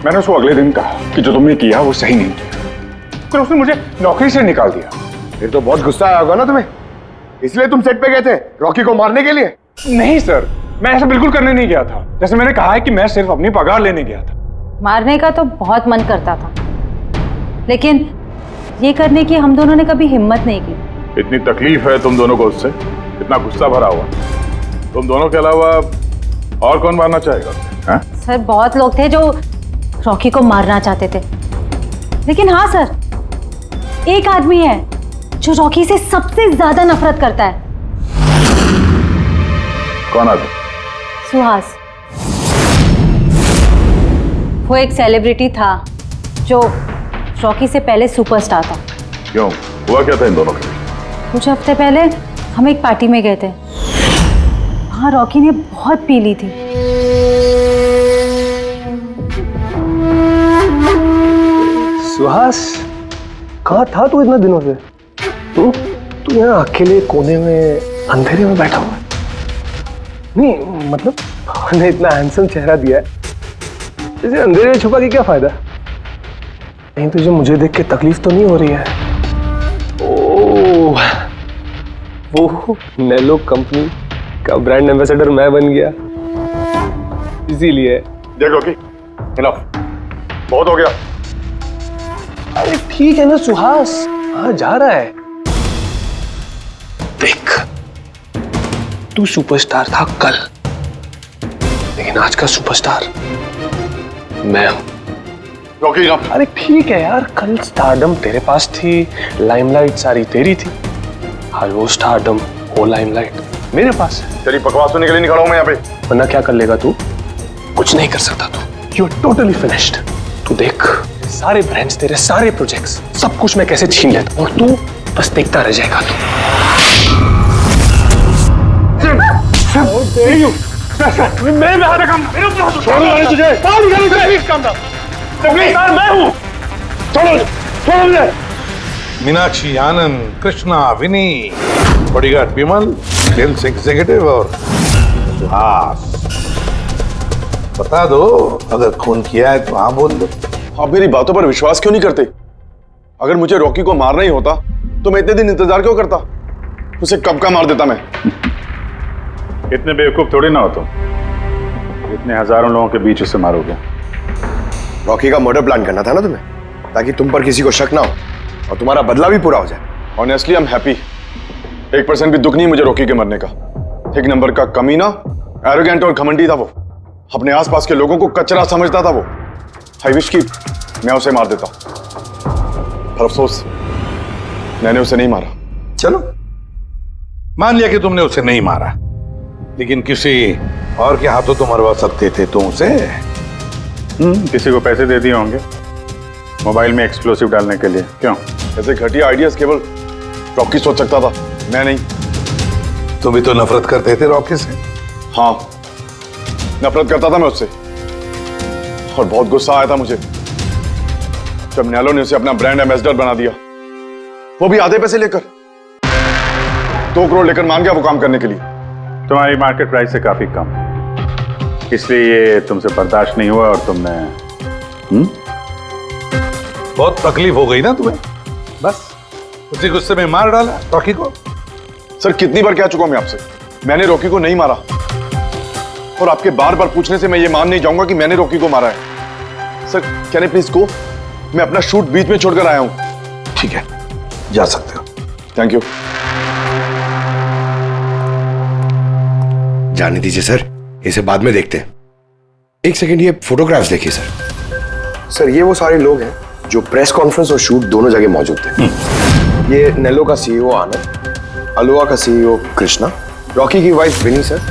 मैंने उसको अगले दिन कहा कि जो तुमने किया वो सही नहीं किया, फिर उसने मुझे नौकरी से निकाल दिया। फिर तो बहुत गुस्सा आया होगा ना तुम्हें, इसलिए तुम सेट पे गए थे रॉकी को मारने के लिए? नहीं सर, मैं ऐसा बिल्कुल करने नहीं गया था। जैसे मैंने कहा है कि मैं सिर्फ अपनी पगार लेने गया था। मारने का तो बहुत मन करता था, लेकिन ये करने की हम दोनों ने कभी हिम्मत नहीं की। इतनी तकलीफ है तुम दोनों को उससे, इतना गुस्सा भरा हुआ। तुम दोनों के अलावा और कौन मारना चाहेगा? हाँ? सर बहुत लोग थे जो रॉकी को मारना चाहते थे, लेकिन हाँ सर, एक आदमी है जो रॉकी से सबसे ज्यादा नफरत करता है। कौन आदमी? सुहास। वो एक सेलिब्रिटी था जो रॉकी से पहले सुपरस्टार था। क्यों, हुआ क्या था इन दोनों के? कुछ हफ्ते पहले हम एक पार्टी में गए थे, वहां रॉकी ने बहुत पी ली थी। सुहास, कहाँ था तू इतना दिनों से? तू यहाँ अकेले कोने में अंधेरे में बैठा हुआ? नहीं मतलब हमने इतना हैंडसम चेहरा दिया है, इसे अंधेरे में छुपा के क्या फायदा? कहीं तुझे मुझे देख के तकलीफ तो नहीं हो रही है? ओह, वो नेलो कंपनी का ब्रांड एम्बेसडर मैं बन गया, इसीलिए। देखो कि मिला, बहुत हो गया। अरे ठीक है ना सुहास, कहाँ जा रहा है? देख, तू सुपरस्टार था कल, लेकिन आज का सुपरस्टार मैं हूं। रॉकी, अरे ठीक है यार, कल स्टारडम तेरे पास थी, लाइमलाइट सारी तेरी थी, आज वो स्टारडम वो लाइमलाइट मेरे पास है। तेरी बकवास सुनने के लिए नहीं खड़ा हूं मैं यहाँ पे। वरना क्या कर लेगा तू? कुछ नहीं कर सकता तू, यू आर टोटली फिनिश्ड। तू देख, सारे ब्रांड्स, तेरे सारे प्रोजेक्ट्स, सब कुछ मैं कैसे छीन लेता हूं, और तू बस देखता रह जाएगा। तू मेरे में हाथ रखा, मेरे ऊपर हाथ छोड़ो मैंने तुझे, बाहर निकालो प्लीज, काम डाउन प्लीज, मैं हूँ, छोड़ो छोड़ो मुझे। मीनाक्षी, आनंद, कृष्णा, विनी, बॉडीगार्ड विमल, सेल्स एग्जीक्यूटिव और सुहास। बता दो, अगर खून किया है तो हाँ बोल दो। आप मेरी बातों पर विश्वास क्यों नहीं करते? अगर मुझे रॉकी को मारना ही होता तो मैं इतने दिन इंतजार क्यों करता? उसे कब का मार देता मैं। इतने बेवकूफ थोड़ी ना हो तुम, इतने हजारों लोगों के बीच उसे मारोगे। रॉकी का मर्डर प्लान करना था ना तुम्हें, ताकि तुम पर किसी को शक ना हो और तुम्हारा बदला भी पूरा हो जाए। Honestly I am happy. 1% भी दुख नहीं मुझे रॉकी के मरने का। एक नंबर का कमीना, एरोगेंट और घमंडी था वो। अपने आसपास के लोगों को कचरा समझता था वो। आई विश कि मैं उसे मार देता, पर अफसोस मैंने उसे नहीं मारा। चलो, मान लिया कि तुमने उसे नहीं मारा, लेकिन किसी और के हाथों तो मरवा सकते थे तुम उसे। किसी को पैसे दे दिए होंगे मोबाइल में एक्सप्लोसिव डालने के लिए। क्यों? ऐसे घटिया आइडियाज केवल रॉकी सोच सकता था, मैं नहीं। तुम भी तो नफरत करते थे रॉकी से। हाँ, नफरत करता था मैं उससे, और बहुत गुस्सा आया था मुझे जब नैलो ने उसे अपना ब्रांड एम्बेसडर बना दिया, वो भी आधे पैसे लेकर। 2 करोड़ लेकर मान गया वो काम करने के लिए। तुम्हारी मार्केट प्राइस से काफी कम, इसलिए ये तुमसे बर्दाश्त नहीं हुआ और तुमने बहुत तकलीफ हो गई ना तुम्हें, बस उसी गुस्से में मार डाला रॉकी को। सर, कितनी बार कह चुका हूं मैं आपसे, मैंने रॉकी को नहीं मारा, और आपके बार बार पूछने से मैं ये मान नहीं जाऊंगा कि मैंने रॉकी को मारा है। Sir, can I please go? मैं अपना शूट बीच में छोड़कर आया हूं। ठीक है, जा सकते हो। Thank you. जाने दीजिए सर, इसे बाद में देखते हैं। एक सेकंड, ये फोटोग्राफ्स देखिए सर। सर, ये वो सारे लोग हैं जो प्रेस कॉन्फ्रेंस और शूट दोनों जगह मौजूद थे। ये नेलो का सीईओ आनंद, अलोहा का सीईओ कृष्णा, रॉकी की वाइफ विनी सर,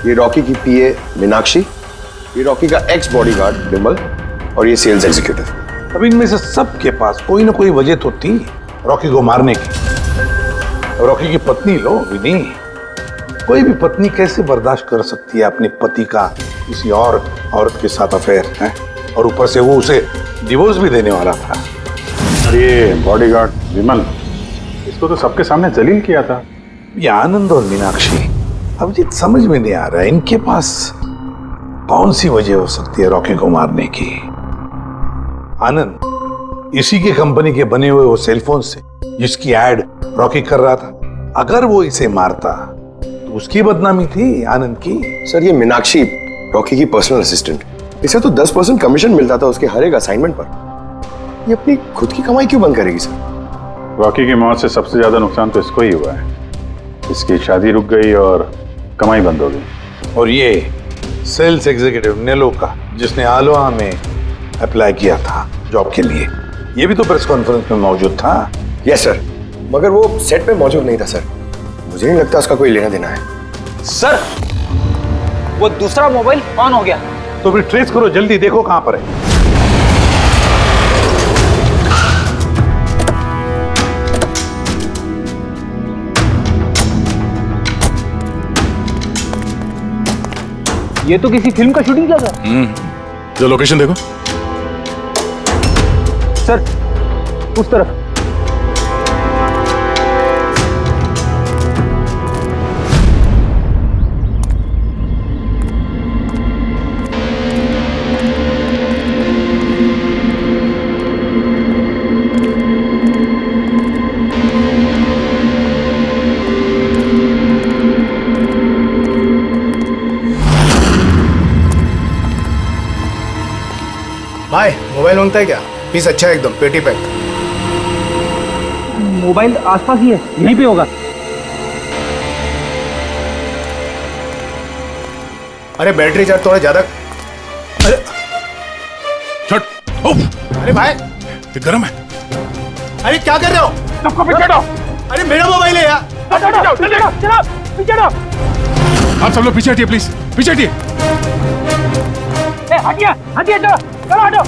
ये रॉकी की पीए मीनाक्षी, ये रॉकी का एक्स बॉडीगार्ड विमल, और ये सेल्स एग्जीक्यूटिव। अब इनमें से सबके पास कोई ना कोई वजह तो थी रॉकी को मारने की। रॉकी की पत्नी लो, विनी। कोई भी पत्नी कैसे बर्दाश्त कर सकती है अपने पति का किसी और औरत के साथ अफेयर है? और ऊपर से वो उसे डिवोर्स भी देने वाला था। और ये बॉडीगार्ड विमल, इसको तो सबके सामने जलील किया था। ये आनंद और मीनाक्षी, अब ये समझ में नहीं आ रहा है इनके पास कौन सी वजह हो सकती है रॉकी को मारने की। आनंद, इसी की कंपनी के बने हुए वो सेलफोन से जिसकी एड रॉकी कर रहा था, अगर वो इसे मारता तो उसकी बदनामी थी आनंद की। सर, ये मीनाक्षी रॉकी की पर्सनल असिस्टेंट, इसे तो 10% कमीशन मिलता था उसके हर एक असाइनमेंट पर। ये अपनी खुद की कमाई क्यों बंद करेगी सर? रॉकी की मौत से सबसे ज्यादा नुकसान तो इसको ही हुआ है। इसकी शादी रुक गई और कमाई बंद हो गई। और ये सेल्स एग्जीक्यूटिव नेलो का, जिसने आलोहा में अप्लाई किया था जॉब के लिए, ये भी तो प्रेस कॉन्फ्रेंस में मौजूद था। यस सर, मगर वो सेट पे मौजूद नहीं था सर। मुझे नहीं लगता उसका कोई लेना देना है। सर, वो दूसरा मोबाइल ऑन हो गया। तो फिर ट्रेस करो, जल्दी देखो कहां पर है। ये तो किसी फिल्म का शूटिंग लगा। जो लोकेशन देखो सर, उस तरफ। भाई, मोबाइल मांगता है क्या? पीस अच्छा है एकदम, पेटी पैक। मोबाइल आसपास ही है, यहीं पे होगा। अरे बैटरी चार्ज थोड़ा ज्यादा। अरे छट। उफ। अरे भाई, ये गर्म है। अरे क्या कर रहे हो? सबको पीछे हटाओ। अरे मेरा मोबाइल है यार। चलो पीछे हटो। आप सब लोग पीछे हटिए प्लीज, पीछे हटिए। हटिए हटिए, चलो हटो।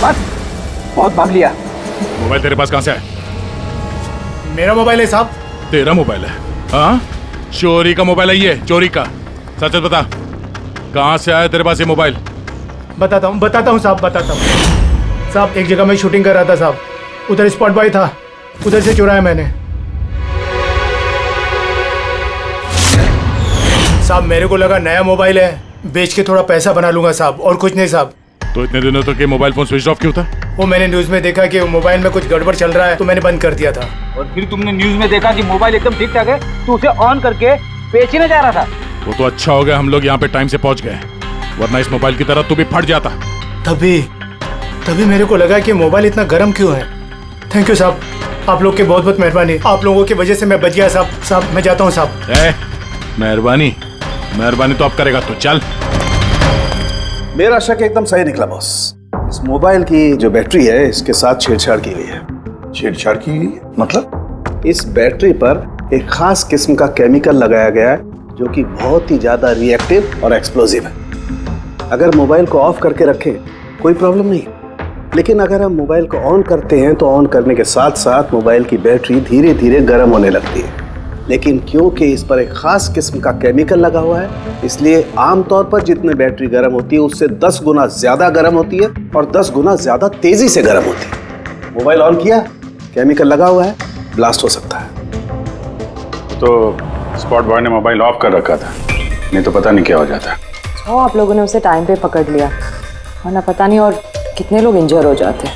बस बहुत भाग लिया। मोबाइल तेरे पास कहां से है? मेरा मोबाइल है साहब। तेरा मोबाइल है? हाँ, चोरी का मोबाइल है ये, चोरी का। सच सच बता, कहां से आया तेरे पास ये मोबाइल? बताता हूँ साहब, बताता हूँ साहब। एक जगह मैं शूटिंग कर रहा था साहब, उधर स्पॉट बॉय था, उधर से चुराया मैंने साहब। मेरे को लगा नया मोबाइल है, बेच के थोड़ा पैसा बना लूंगा साहब, और कुछ नहीं साहब। तो इतने दिनों तक ये मोबाइल फोन स्विच ऑफ क्यों था? वो मैंने न्यूज में देखा कि मोबाइल में कुछ गड़बड़ चल रहा है, तो मैंने बंद कर दिया था। और फिर तुमने न्यूज में देखा कि मोबाइल एकदम ठीक ठाक है, तो उसे ऑन करके बेचने जा रहा था। वो तो अच्छा हो गया हम लोग यहाँ पे टाइम से पहुंच गए, वरना इस मोबाइल की तरह तू भी फट जाता। तभी मेरे को लगा कि मोबाइल इतना गर्म क्यों है। थैंक यू साहब, आप लोग के बहुत बहुत मेहरबानी। आप लोगों की वजह से मैं बच गया साहब। साहब मैं जाता हूँ साहब। मेहरबानी तो आप करेगा तो चल। मेरा शक एकदम सही निकला बॉस। इस मोबाइल की जो बैटरी है, इसके साथ छेड़छाड़ की गई है। छेड़छाड़ की गई है मतलब? इस बैटरी पर एक खास किस्म का केमिकल लगाया गया है, जो कि बहुत ही ज्यादा रिएक्टिव और एक्सप्लोजिव है। अगर मोबाइल को ऑफ करके रखें कोई प्रॉब्लम नहीं, लेकिन अगर हम मोबाइल को ऑन करते हैं तो ऑन करने के साथ साथ मोबाइल की बैटरी धीरे धीरे गर्म होने लगती है। लेकिन क्योंकि इस पर एक खास किस्म का केमिकल लगा हुआ है, इसलिए आमतौर पर जितने बैटरी गर्म होती है उससे 10 गुना ज्यादा गर्म होती है और 10 गुना ज्यादा तेजी से गर्म होती है। मोबाइल ऑन किया, केमिकल लगा हुआ है, ब्लास्ट हो सकता है। तो स्पॉट बॉय ने मोबाइल ऑफ कर रखा था, नहीं तो पता नहीं क्या हो जाता। आप लोगों ने उसे टाइम पे पकड़ लिया, वरना पता नहीं और कितने लोग इंजर हो जाते।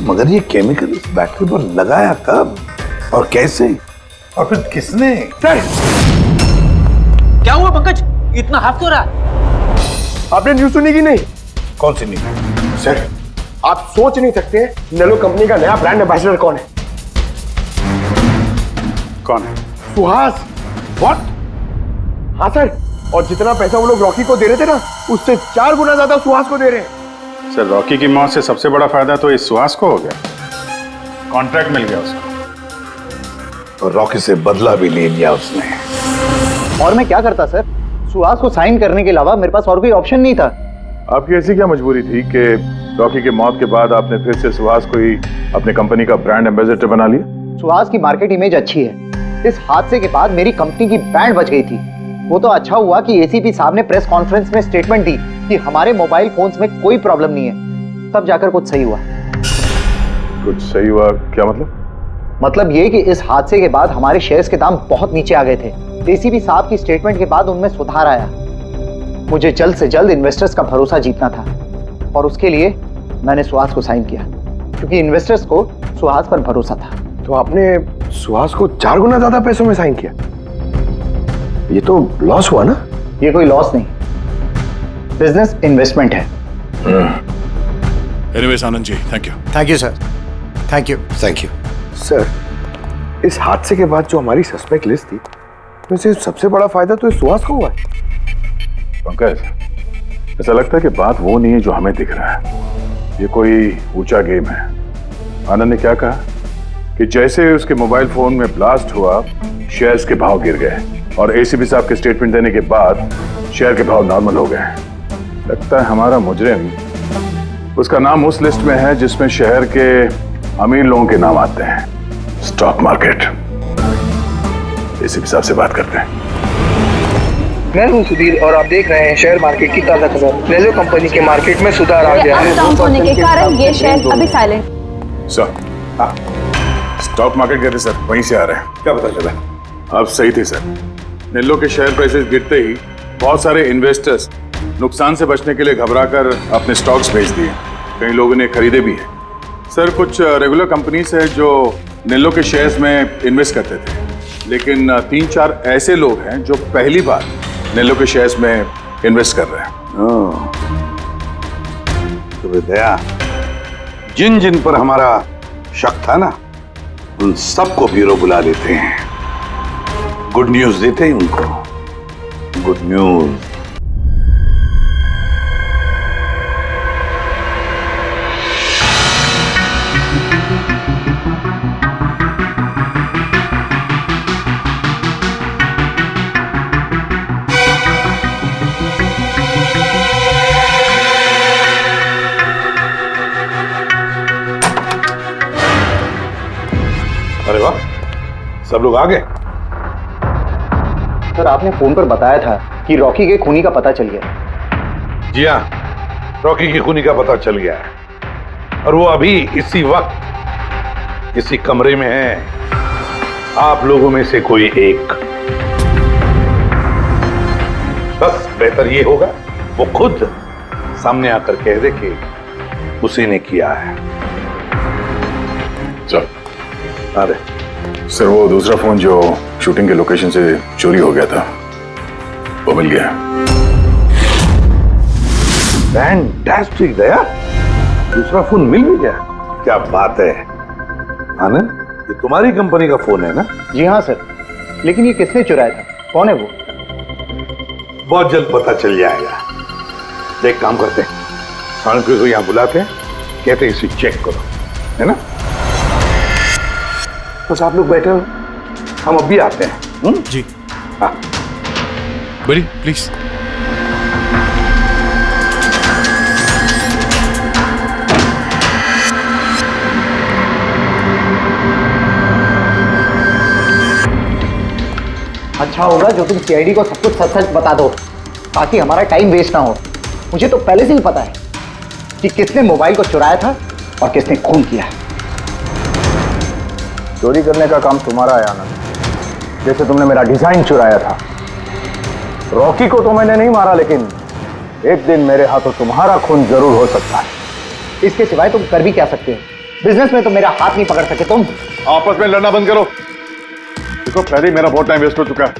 मगर ये केमिकल इस बैटरी पर लगाया कब और कैसे, और फिर किसने? क्या हुआ पंकज, इतना हाफ क्यों रहा? आपने न्यूज सुनी कि नहीं? कौन सी न्यूज? सर आप सोच नहीं सकते नेलो कंपनी का नया ब्रांड एम्बेसडर कौन है? कौन है? सुहास। व्हाट? हाँ सर, और जितना पैसा वो लोग रॉकी को दे रहे थे ना, उससे 4 गुना ज्यादा सुहास को दे रहे हैं। सर रॉकी की मौत से सबसे बड़ा फायदा तो इस सुहास को हो गया, कॉन्ट्रैक्ट मिल गया उसको, और रॉकी से बदला भी ले लिया उसने। और मैं क्या करता सर? सुहास को साइन करने के अलावा मेरे पास और कोई ऑप्शन नहीं था। आपकी ऐसी क्या मजबूरी थी कि रॉकी के मौत के बाद आपने फिर से सुहास को ही अपने कंपनी का ब्रांड एम्बेसडर बना लिया? सुहास की मार्केट इमेज अच्छी है। इस हादसे के बाद मेरी कंपनी की ब्रांड बच गई थी। वो तो अच्छा हुआ कि एसीपी साहब ने प्रेस कॉन्फ्रेंस में स्टेटमेंट दी कि हमारे मोबाइल फोन्स में कोई प्रॉब्लम नहीं है। तब जाकर कुछ सही हुआ। कुछ सही हुआ क्या मतलब? मतलब ये कि इस हादसे के बाद हमारे शेयर्स के दाम बहुत नीचे आ गए थे। एसीपी साहब की स्टेटमेंट के बाद उनमें सुधार आया। मुझे जल्द से जल्द इन्वेस्टर्स का भरोसा जीतना था, और उसके लिए मैंने सुहास को साइन किया, क्योंकि इन्वेस्टर्स को सुहास पर भरोसा था। तो आपने सुहास को 4 गुना ज्यादा पैसों में साइन किया? ये तो लॉस हुआ ना? ये कोई लॉस नहीं, बिजनेस इन्वेस्टमेंट है। Anyways Anand ji, thank you. Thank you sir, thank you. Thank you sir. इस हादसे के बाद जो हमारी सस्पेक्ट लिस्ट थी, वैसे सबसे बड़ा फायदा तो इस सुहास को हुआ है। पंकज, ऐसा लगता है कि बात वो नहीं है जो हमें दिख रहा है। ये कोई ऊंचा गेम है। आनंद ने क्या कहा कि जैसे उसके मोबाइल फोन में ब्लास्ट हुआ, शेयर्स के भाव गिर गए, और एसीपी साहब के स्टेटमेंट देने के बाद शेयर के भाव नॉर्मल हो गए। लगता है हमारा मुजरिम, उसका नाम उस लिस्ट में है जिसमें शहर के अमीर लोगों के नाम आते हैं, स्टॉक मार्केट। एसीपी साहब से बात करते हैं। मैं हूं सुधीर और आप देख रहे हैं शेयर मार्केट की ताजा खबर। नेलो कंपनी के मार्केट में सुधार आ गया है। डाउन होने के कारण ये शेयर अभी साइलेंट। सर, स्टॉक मार्केट गए थे सर, वहीं से आ रहे हैं। क्या पता चला? आप सही थे सर। नेलो के शेयर प्राइसेस गिरते ही बहुत सारे इन्वेस्टर्स नुकसान से बचने के लिए घबराकर अपने स्टॉक्स बेच दिए। कई लोगों ने खरीदे भी हैं। सर, कुछ रेगुलर कंपनीज है जो नेलो के शेयर्स में इन्वेस्ट करते थे, लेकिन 3-4 ऐसे लोग हैं जो पहली बार नेलो के शेयर्स में इन्वेस्ट कर रहे हैं। तो दया, जिन जिन पर हमारा शक था ना, उन सबको ब्यूरो बुला लेते हैं, गुड न्यूज देते हैं उनको। Good news. सब लोग आ गए? सर आपने फोन पर बताया था कि रॉकी के खूनी का पता चल गया। जी हाँ, रॉकी की खूनी का पता चल गया है और वो अभी इसी वक्त इसी कमरे में है। आप लोगों में से कोई एक, बस बेहतर ये होगा वो खुद सामने आकर कह दे कि उसी ने किया है। चल अरे सर, वो दूसरा फोन जो शूटिंग के लोकेशन से चोरी हो गया था वो मिल गया। फैंटास्टिक दया, दूसरा फोन मिल भी गया। क्या बात है आनंद, ये तुम्हारी कंपनी का फोन है ना? जी हाँ सर, लेकिन ये किसने चुराया था, कौन है वो? बहुत जल्द पता चल जाएगा। देख काम करते हैं, साणुके को यहाँ बुलाते हैं, कहते हैं इसे चेक करो, है ना? बस आप लोग बैठे हो, हम अभी आते हैं। जी हाँ बड़ी प्लीज। अच्छा होगा जो तुम सीआईडी को सब कुछ सच सच बता दो, ताकि हमारा टाइम वेस्ट ना हो। मुझे तो पहले से ही पता है कि किसने मोबाइल को चुराया था और किसने खून किया। चोरी करने का काम तुम्हारा है आनंद, जैसे तुमने मेरा डिजाइन चुराया था। रॉकी को तो मैंने नहीं मारा, लेकिन एक दिन मेरे हाथों तुम्हारा खून जरूर हो सकता है। इसके सिवाय तुम कर भी क्या सकते हो? बिजनेस में तो मेरा हाथ नहीं पकड़ सके तुम। आपस में लड़ना बंद करो। देखो पहले ही मेरा बहुत टाइम वेस्ट हो चुका है।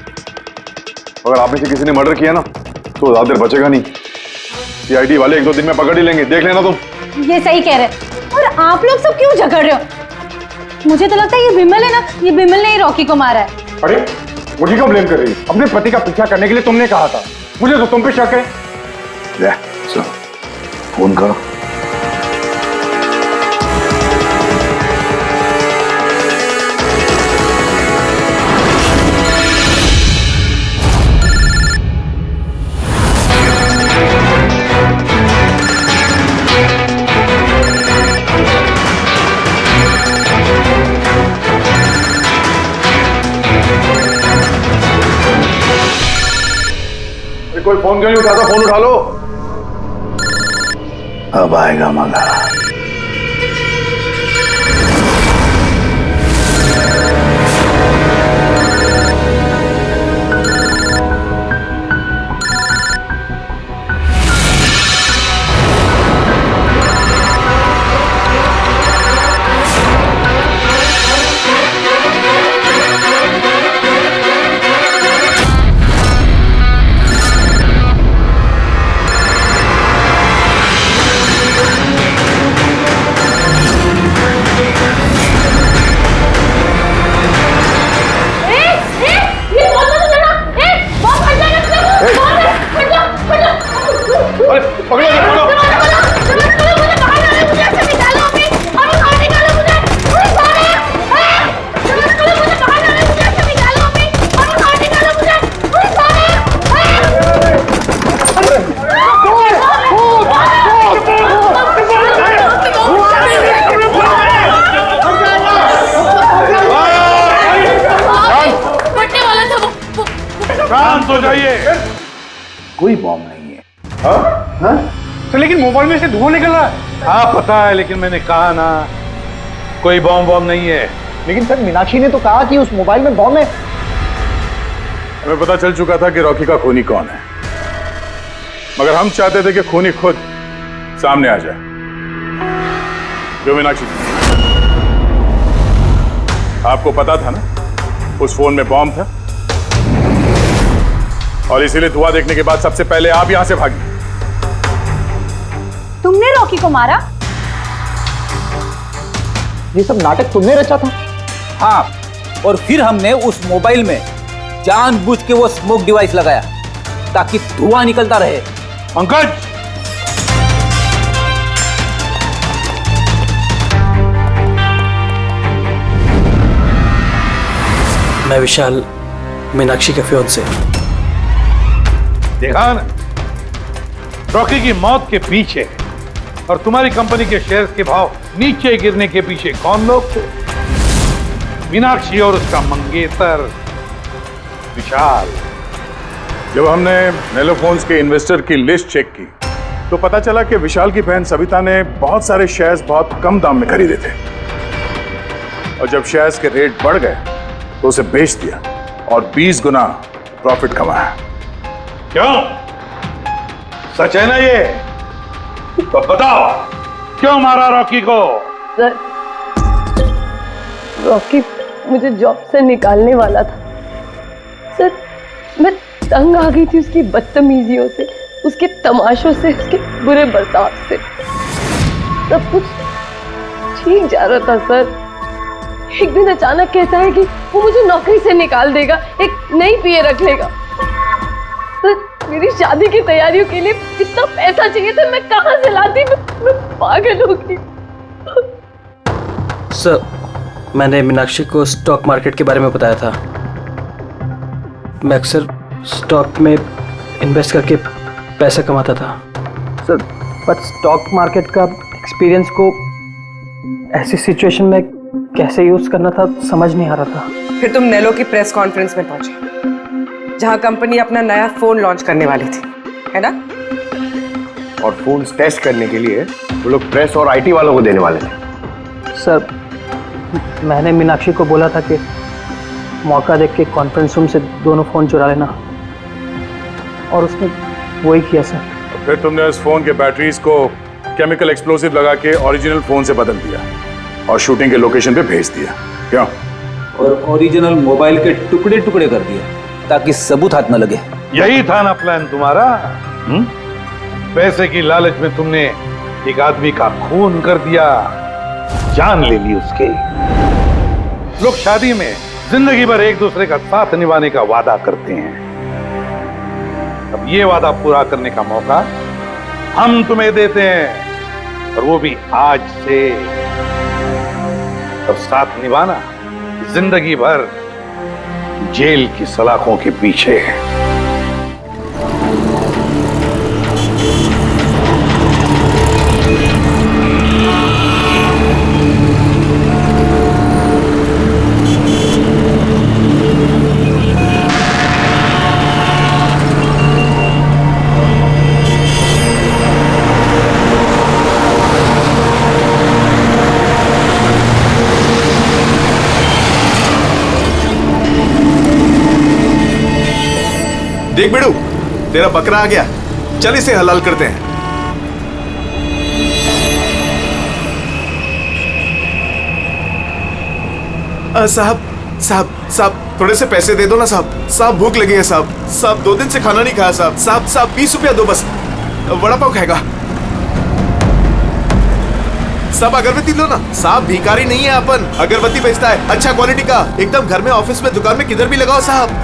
अगर आप में से किसी ने मर्डर किया ना तो ज्यादा देर बचेगा नहीं। सीआईडी वाले 1-2 दिन में पकड़ ही लेंगे, देख लेना तुम। ये सही कह रहे हैं। और आप लोग सब क्यों झगड़ रहे हो? मुझे तो लगता है ये बिमल है ना, ये बिमल ने ही रॉकी को मारा है। अरे मुझे क्यों ब्लेम कर रही है? अपने पति का पीछा करने के लिए तुमने कहा था, मुझे तो तुम पे शक है। ले, चलो फोन करो। कोई फोन क्यों नहीं उठाता? फोन उठा लो। अब आएगा मजा। शांत हो जाइए। कोई बॉम्ब नहीं है। हाँ? तो लेकिन मोबाइल में से धुआं निकल रहा है। हाँ पता है, लेकिन मैंने कहा ना कोई बॉम्ब नहीं है। लेकिन सर मीनाक्षी ने तो कहा कि उस मोबाइल में बॉम्ब है। हमें पता चल चुका था कि रॉकी का खूनी कौन है, मगर हम चाहते थे कि खूनी खुद सामने आ जाए। जो मीनाक्षी, आपको पता था ना उस फोन में बॉम्ब था, और इसीलिए धुआं देखने के बाद सबसे पहले आप यहां से भागी। तुमने रॉकी को मारा? ये सब नाटक तुमने रचा था? हाँ, और फिर हमने उस मोबाइल में जानबूझ के वो स्मोक डिवाइस लगाया ताकि धुआं निकलता रहे। पंकज, मैं विशाल, मीनाक्षी के फियांसे। देखा ना, रॉकी की मौत के पीछे और तुम्हारी कंपनी के शेयर्स के भाव नीचे गिरने के पीछे कौन लोग थे? मीनाक्षी और उसका मंगेतर विशाल। जब हमने नेलोफोन्स के इन्वेस्टर की लिस्ट चेक की तो पता चला कि विशाल की बहन सविता ने बहुत सारे शेयर्स बहुत कम दाम में खरीदे थे और जब शेयर्स के रेट बढ़ गए तो उसे बेच दिया और 20 गुना प्रॉफिट कमाया। क्यों? सच है ना ये? तो बताओ क्यों मारा रॉकी को? सर, रॉकी मुझे जॉब से निकालने वाला था सर। मैं तंग आ गई थी उसकी बदतमीजियों से, उसके तमाशों से, उसके बुरे बर्ताव से। सब कुछ ठीक जा रहा था सर। एक दिन अचानक कहता है कि वो मुझे नौकरी से निकाल देगा, एक नई पीए रख लेगा। सर, मेरी शादी की तैयारियों के लिए कितना पैसा चाहिए था, मैं कहां से लाती? मैं पागल हो गई। सर, मैंने मीनाक्षी को स्टॉक मार्केट के बारे में बताया था। मैं अक्सर स्टॉक में इन्वेस्ट करके पैसा कमाता था। सर, पर स्टॉक मार्केट का एक्सपीरियंस को ऐसी सिचुएशन में कैसे यूज करना था समझ नहीं आ रहा था। फिर तुम नेलो की प्रेस कॉन्फ्रेंस में पहुंचे जहां कंपनी अपना नया फोन लॉन्च करने वाली थी, है ना? और फोन टेस्ट करने के लिए वो लोग प्रेस और आईटी वालों को देने वाले थे। सर, मैंने मीनाक्षी को बोला था कि मौका देख के कॉन्फ्रेंस रूम से दोनों फोन चुरा लेना, और उसने वही किया सर। फिर तुमने उस फोन के बैटरीज को केमिकल एक्सप्लोसिव लगा के ओरिजिनल फोन से बदल दिया और शूटिंग के लोकेशन पे भेज दिया। क्यों? और ओरिजिनल मोबाइल के टुकड़े टुकड़े कर दिया ताकि सबूत हाथ न लगे। यही था ना प्लान तुम्हारा? पैसे की लालच में तुमने एक आदमी का खून कर दिया, जान ले ली उसके। लोग शादी में जिंदगी भर एक दूसरे का साथ निभाने का वादा करते हैं। अब ये वादा पूरा करने का मौका हम तुम्हें देते हैं, और वो भी आज से। अब साथ निभाना जिंदगी भर जेल की सलाखों के पीछे है। देख बेड़ू, तेरा बकरा आ गया, चल इसे हलाल करते हैं। साहब साहब साहब थोड़े से पैसे दे दो ना साहब। साहब भूख लगी है साहब। साहब 2 दिन से खाना नहीं खाया साहब। साहब साहब 20 रुपया दो बस, वड़ा पाव खाएगा। साहब अगरबत्ती लो ना साहब, भिखारी नहीं है अपन, अगरबत्ती बेचता है अच्छा क्वालिटी का, एकदम घर में, ऑफिस में, दुकान में, किधर भी लगाओ साहब।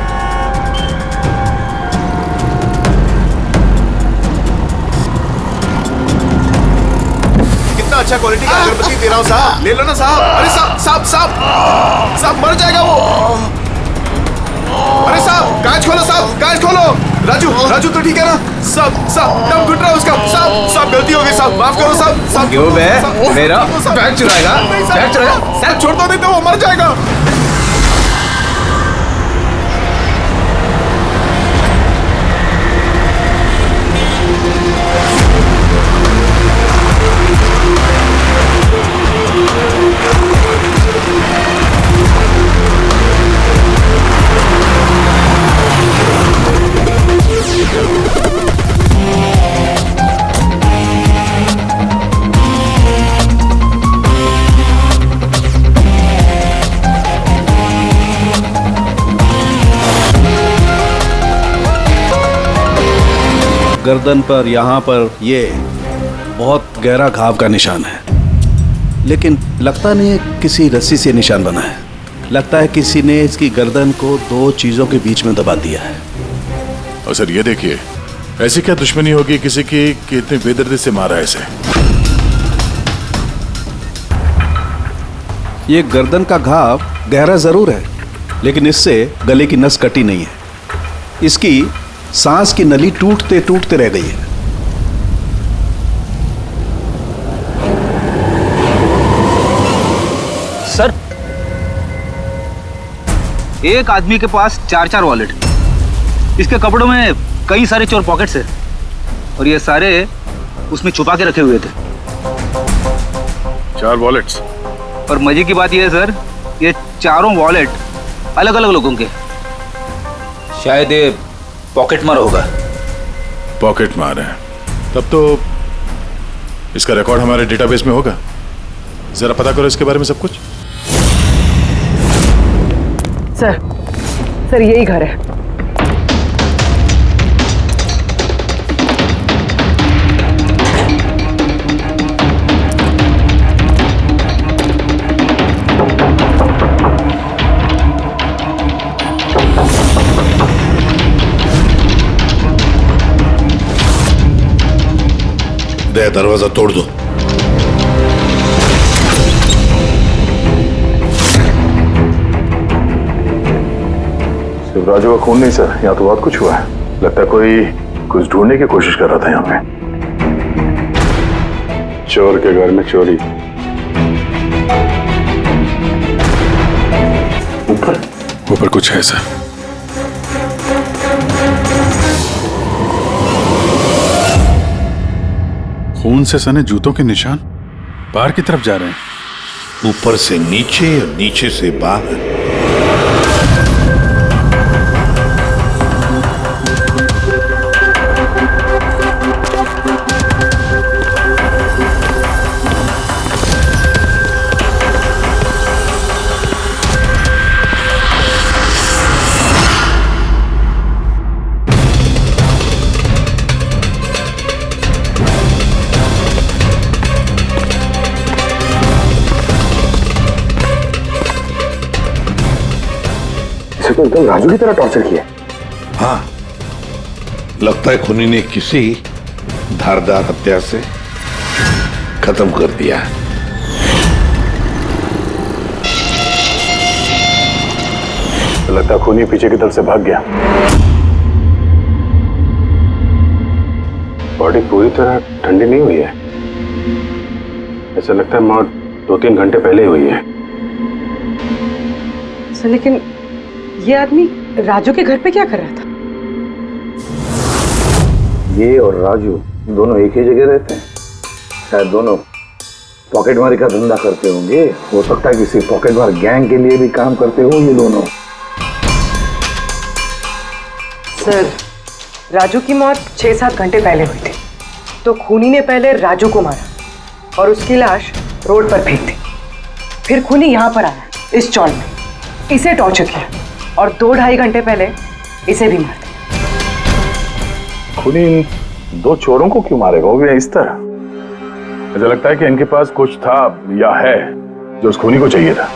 अच्छा क्वालिटी का अगरबत्ती दे रहा हूं साहब, ले लो ना साहब। अरे साहब साहब साहब साहब मर जाएगा वो। अरे साहब कांच खोलो साहब, कांच खोलो। राजू राजू तो ठीक है ना साहब? साहब दम घुट रहा है उसका साहब। साहब गलती हो गई साहब, माफ करो साहब। साहब क्यों बे? मेरा बैग चुराएगा? बैग चुराएगा? साहब छोड़ दो, नहीं तो वो मर जाएगा। गर्दन पर, यहाँ पर ये बहुत गहरा घाव का निशान है, लेकिन लगता नहीं है किसी रस्सी से निशान बना है। लगता है किसी ने इसकी गर्दन को 2 चीजों के बीच में दबा दिया है। और सर ये देखिए, ऐसी क्या दुश्मनी होगी किसी की कि इतनी बेदर्दी से मारा ऐसे? ये गर्दन का घाव गहरा जरूर है, लेकिन इससे गले की नस कटी नहीं है। इसकी सांस की नली टूटते टूटते रह गई है। सर एक आदमी के पास 4-4 वॉलेट। इसके कपड़ों में कई सारे चोर पॉकेट्स है और ये सारे उसमें छुपा के रखे हुए थे। 4 वॉलेट्स। और मजे की बात यह है सर, ये चारों वॉलेट अलग अलग लोगों के। शायद ये पॉकेट मार होगा। पॉकेट मार है, तब तो इसका रिकॉर्ड हमारे डेटाबेस में होगा। जरा पता करो इसके बारे में सब कुछ। सर यही घर है। दरवाजा तोड़ दो। सिर्फ राजू का खून नहीं सर, यहाँ तो बहुत कुछ हुआ है। लगता है कोई कुछ ढूंढने की कोशिश कर रहा था यहाँ पे। चोर के घर में चोरी। ऊपर कुछ है सर। खून से सने जूतों के निशान बाहर की तरफ जा रहे हैं। ऊपर से नीचे और नीचे से बाहर। तो एकदम राजू की तरह टॉर्चर किया। हाँ, लगता है खूनी ने किसी धारदार हत्या से खत्म कर दिया। लगता है खूनी पीछे की तरफ से भाग गया। बॉडी पूरी तरह ठंडी नहीं हुई है। ऐसा लगता है मौत 2-3 घंटे पहले ही हुई है। सर लेकिन ये आदमी राजू के घर पे क्या कर रहा था? ये और राजू दोनों एक ही जगह रहते हैं। शायद दोनों पॉकेटमारी का धंधा करते होंगे। हो सकता है किसी पॉकेटमार गैंग के लिए भी काम करते हो ये दोनों। सर राजू की मौत 6-7 घंटे पहले हुई थी, तो खूनी ने पहले राजू को मारा और उसकी लाश रोड पर फेंक दी। फिर खूनी यहाँ पर आया इस चौल में, इसे टॉर्चर किया और 2-2.5 घंटे पहले इसे भी मार दिया। खूनी इन 2 चोरों को क्यों मारेगा, वो भी इस तरह? मुझे लगता है कि इनके पास कुछ था या है जो उस खूनी को चाहिए था।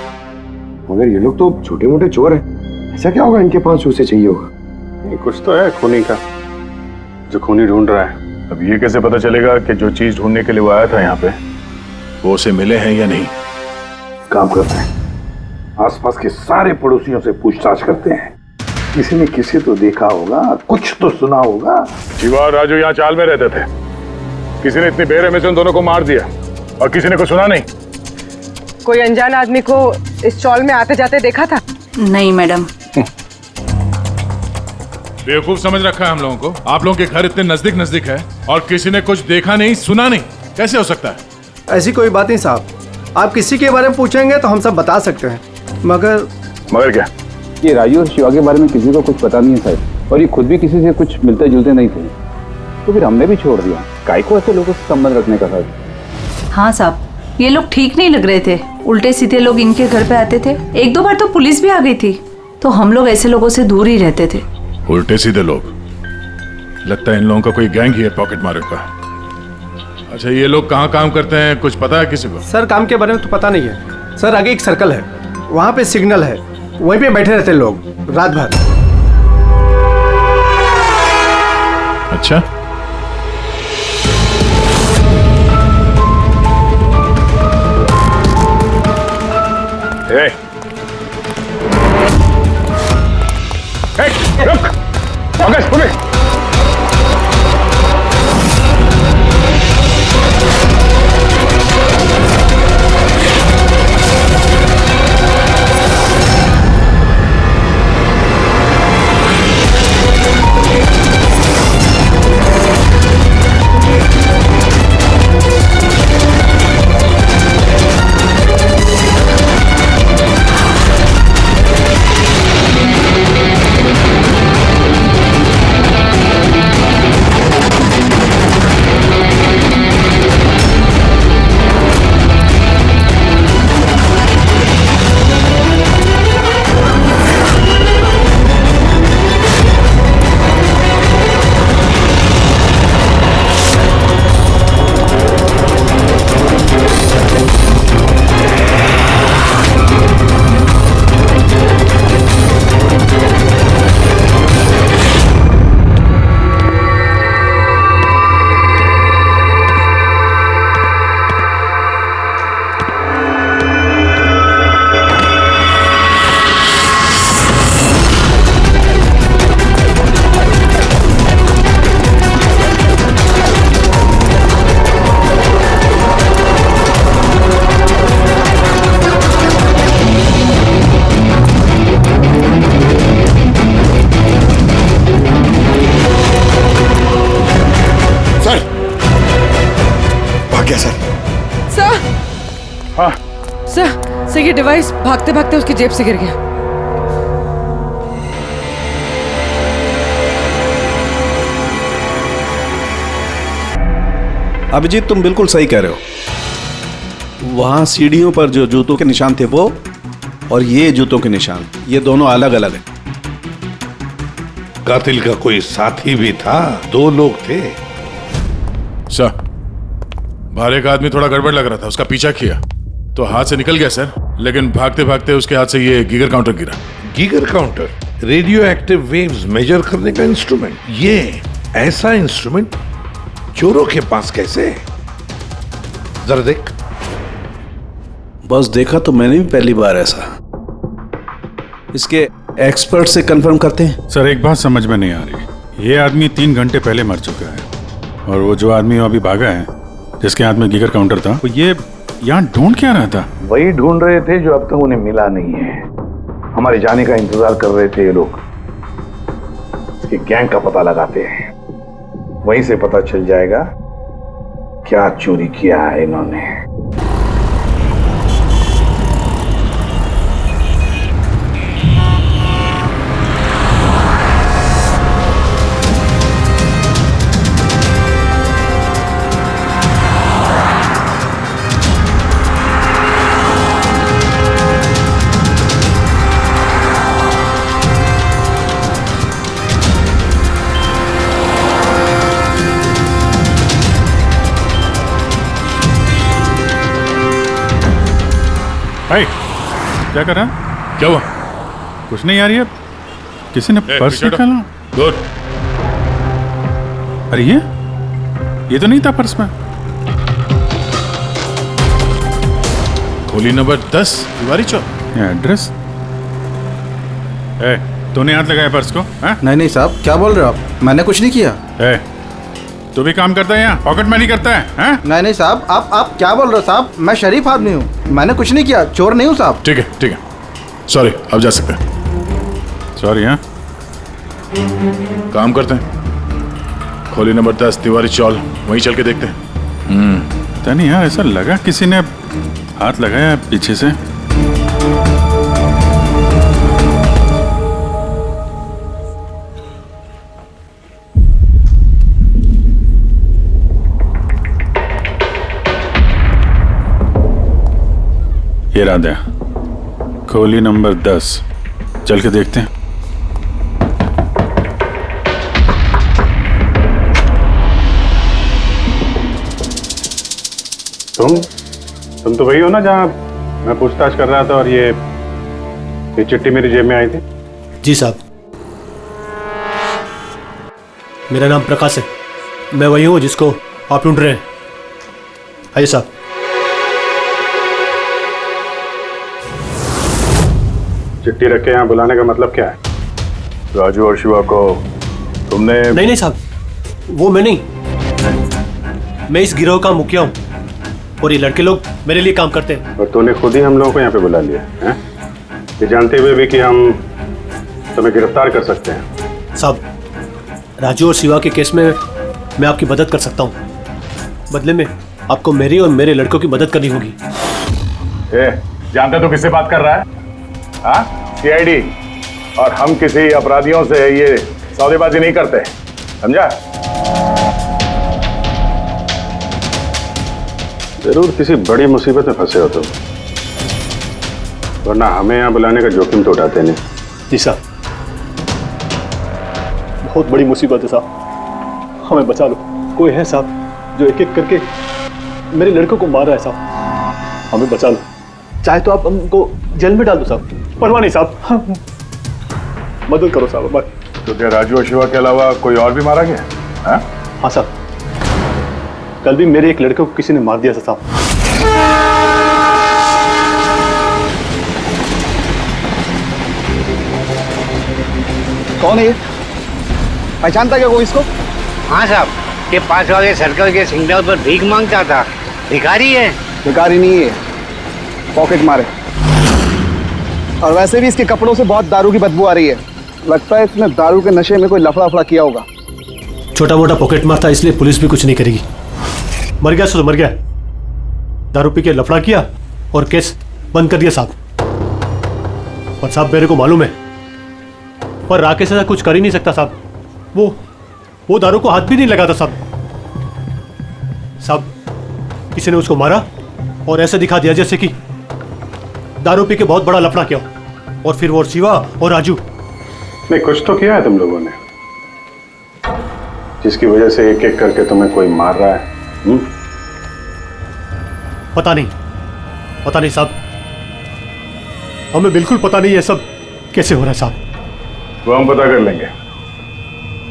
मगर ये लोग तो छोटे मोटे चोर हैं, ऐसा क्या होगा इनके पास जो उसे चाहिए होगा? कुछ तो है खूनी का जो खूनी ढूंढ रहा है। अब ये कैसे पता चलेगा कि जो चीज ढूंढने के लिए वो आया था यहाँ पे वो उसे मिले हैं या नहीं? काम करते हैं, आसपास के सारे पड़ोसियों से पूछताछ करते हैं। किसी ने किसी तो देखा होगा, कुछ तो सुना होगा। शिवा और राजू यहाँ चाल में रहते थे। किसी ने इतनी बेरहमी से उन दोनों को मार दिया और किसी ने कुछ सुना नहीं। कोई अनजान आदमी को इस चौल में आते जाते देखा था? नहीं मैडम। बेवकूफ समझ रखा है हम लोगों को। आप लोगों के घर इतने नजदीक नजदीक है और किसी ने कुछ देखा नहीं सुना नहीं, कैसे हो सकता है? ऐसी कोई बात नहीं साहब, आप किसी के बारे में पूछेंगे तो हम सब बता सकते हैं। मगर क्या? ये राजू और शिवा के बारे में किसी को कुछ पता नहीं है साहब, और ये खुद भी किसी से कुछ मिलते जुलते नहीं थे, तो फिर हमने भी छोड़ दिया। काय को ऐसे लोगों से संबंध रखने का साहब? हाँ साहब, ये लोग ठीक नहीं लग रहे थे। उल्टे सीधे लोग इनके घर पे आते थे। 1-2 बार तो पुलिस भी आ गई थी, तो हम लोग ऐसे लोगों से दूर ही रहते थे। उल्टे सीधे लोग? लगता है इन लोगों का कोई गैंग ही है पॉकेट मारे का। अच्छा, ये लोग कहाँ काम करते हैं, कुछ पता है किसी को? सर काम के बारे में तो पता नहीं है सर। आगे एक सर्कल है, वहाँ पे सिग्नल है, वहीं पे बैठे रहते लोग रात भर। अच्छा, रुक, पुलिस। सर हाँ सर ये डिवाइस भागते भागते उसकी जेब से गिर गया। अभिजीत तुम बिल्कुल सही कह रहे हो। वहां सीढ़ियों पर जो जूतों के निशान थे वो, और ये जूतों के निशान, ये दोनों अलग अलग हैं। कातिल का कोई साथी भी था, 2 लोग थे। सर बाहर एक आदमी थोड़ा गड़बड़ लग रहा था, उसका पीछा किया तो हाथ से निकल गया सर, लेकिन भागते भागते उसके हाथ से ये गीगर काउंटर गिरा। Geiger counter radioactive waves measure करने का इंस्ट्रूमेंट। ये ऐसा इंस्ट्रूमेंट चोरों के पास कैसे? जरा देख। बस देखा तो मैंने भी पहली बार ऐसा। इसके एक्सपर्ट से कंफर्म करते हैं। सर एक बात समझ में नहीं आ रही, ये आदमी 3 घंटे पहले मर चुका है, और वो जो आदमी अभी भागा है जिसके हाथ में गीगर काउंटर था, वो ये यहाँ ढूंढ क्या रहा था? वही ढूंढ रहे थे जो अब तक उन्हें मिला नहीं है। हमारे जाने का इंतजार कर रहे थे ये लोग। इसके गैंग का पता लगाते हैं, वहीं से पता चल जाएगा क्या चोरी किया है इन्होंने। भाई क्या कर रहा? क्या हुआ? कुछ नहीं यार, ये किसी ने पर्स निकाला। गुड। अरे ये तो नहीं था पर्स में। खोली नंबर 10 तिवारी चौक। एड्रेस? तूने हाथ लगाया पर्स को? नहीं साहब, क्या बोल रहे हो आप? मैंने कुछ नहीं किया। तू भी काम करता है यहाँ, पॉकेट मनी करता है? नहीं साहब, आप क्या बोल रहे हो साहब? मैं शरीफ आदमी हूँ, मैंने कुछ नहीं किया, चोर नहीं हूँ साहब। ठीक है सॉरी, अब जा सकते हैं। सॉरी। हाँ काम करते हैं, खोली नंबर 10 तिवारी चौल, वहीं चल के देखते हैं। पता नहीं यार, ऐसा लगा किसी ने हाथ लगाया पीछे से। ये राधा, खोली नंबर 10, चल के देखते हैं। तुम तो वही हो ना जहाँ मैं पूछताछ कर रहा था और ये चिट्ठी मेरी जेब में आई थी? जी साहब, मेरा नाम प्रकाश है, मैं वही हूँ जिसको आप ढूंढ रहे हैं। आइए साहब। चिट्ठी रख के यहाँ बुलाने का मतलब क्या है? राजू और शिवा को तुमने? नहीं साहब, वो मैं नहीं, मैं इस गिरोह का मुखिया हूँ और ये लड़के लोग मेरे लिए काम करते हैं। और तूने खुद ही हम लोगों को यहाँ पे बुला लिया है, ये जानते हुए भी कि हम तुम्हें गिरफ्तार कर सकते हैं। साहब, राजू और शिवा के केस में मैं आपकी मदद कर सकता हूँ, बदले में आपको मेरी और मेरे लड़कों की मदद करनी होगी। जानते तो किससे बात कर रहा है? सीआईडी, और हम किसी अपराधियों से ये सौदेबाजी नहीं करते, समझा? जरूर किसी बड़ी मुसीबत में फंसे हो तुम, वरना हमें यहाँ बुलाने का जोखिम तो उठाते नहीं। जी साहब, बहुत बड़ी मुसीबत है साहब, हमें बचा लो। कोई है साहब जो एक एक करके मेरे लड़कों को मार रहा है साहब, हमें बचा लो। चाहे तो आप हमको जेल में डाल दो साहब, परवाह नहीं साहब, मदद करो साहब हमारी। तो क्या राजू और शिवा के अलावा कोई और भी मारा गया? हाँ साहब, कल भी मेरे एक लड़के को किसी ने मार दिया था साहब। कौन है ये? पहचानता क्या कोई इसको? हाँ साहब, ये 5 वाले सर्कल के सिग्नल पर भीख मांगता था। भिखारी है? भिखारी नहीं है, पॉकेट मारे। और वैसे भी इसके कपड़ों से बहुत दारू की बदबू आ रही है, लगता है इसने दारू के नशे में कोई लफड़ा किया होगा। छोटा मोटा पॉकेट मार था, इसलिए पुलिस भी कुछ नहीं करेगी। मर गया सो मर गया, दारू पी के लफड़ा किया और केस बंद कर दिया साहब। और साहब मेरे को मालूम है, पर राकेश ऐसा कुछ कर ही नहीं सकता साहब। वो दारू को हाथ भी नहीं लगाता साहब। साहब किसी ने उसको मारा और ऐसे दिखा दिया जैसे कि दारू पी के बहुत बड़ा लफड़ा किया, और फिर वो शिवा और राजू। नहीं, कुछ तो किया है तुम लोगों ने, जिसकी वजह से एक एक करके तुम्हें कोई मार रहा है। पता नहीं साहब, हमें बिल्कुल पता नहीं ये सब कैसे हो रहा है साहब। वो हम पता कर लेंगे।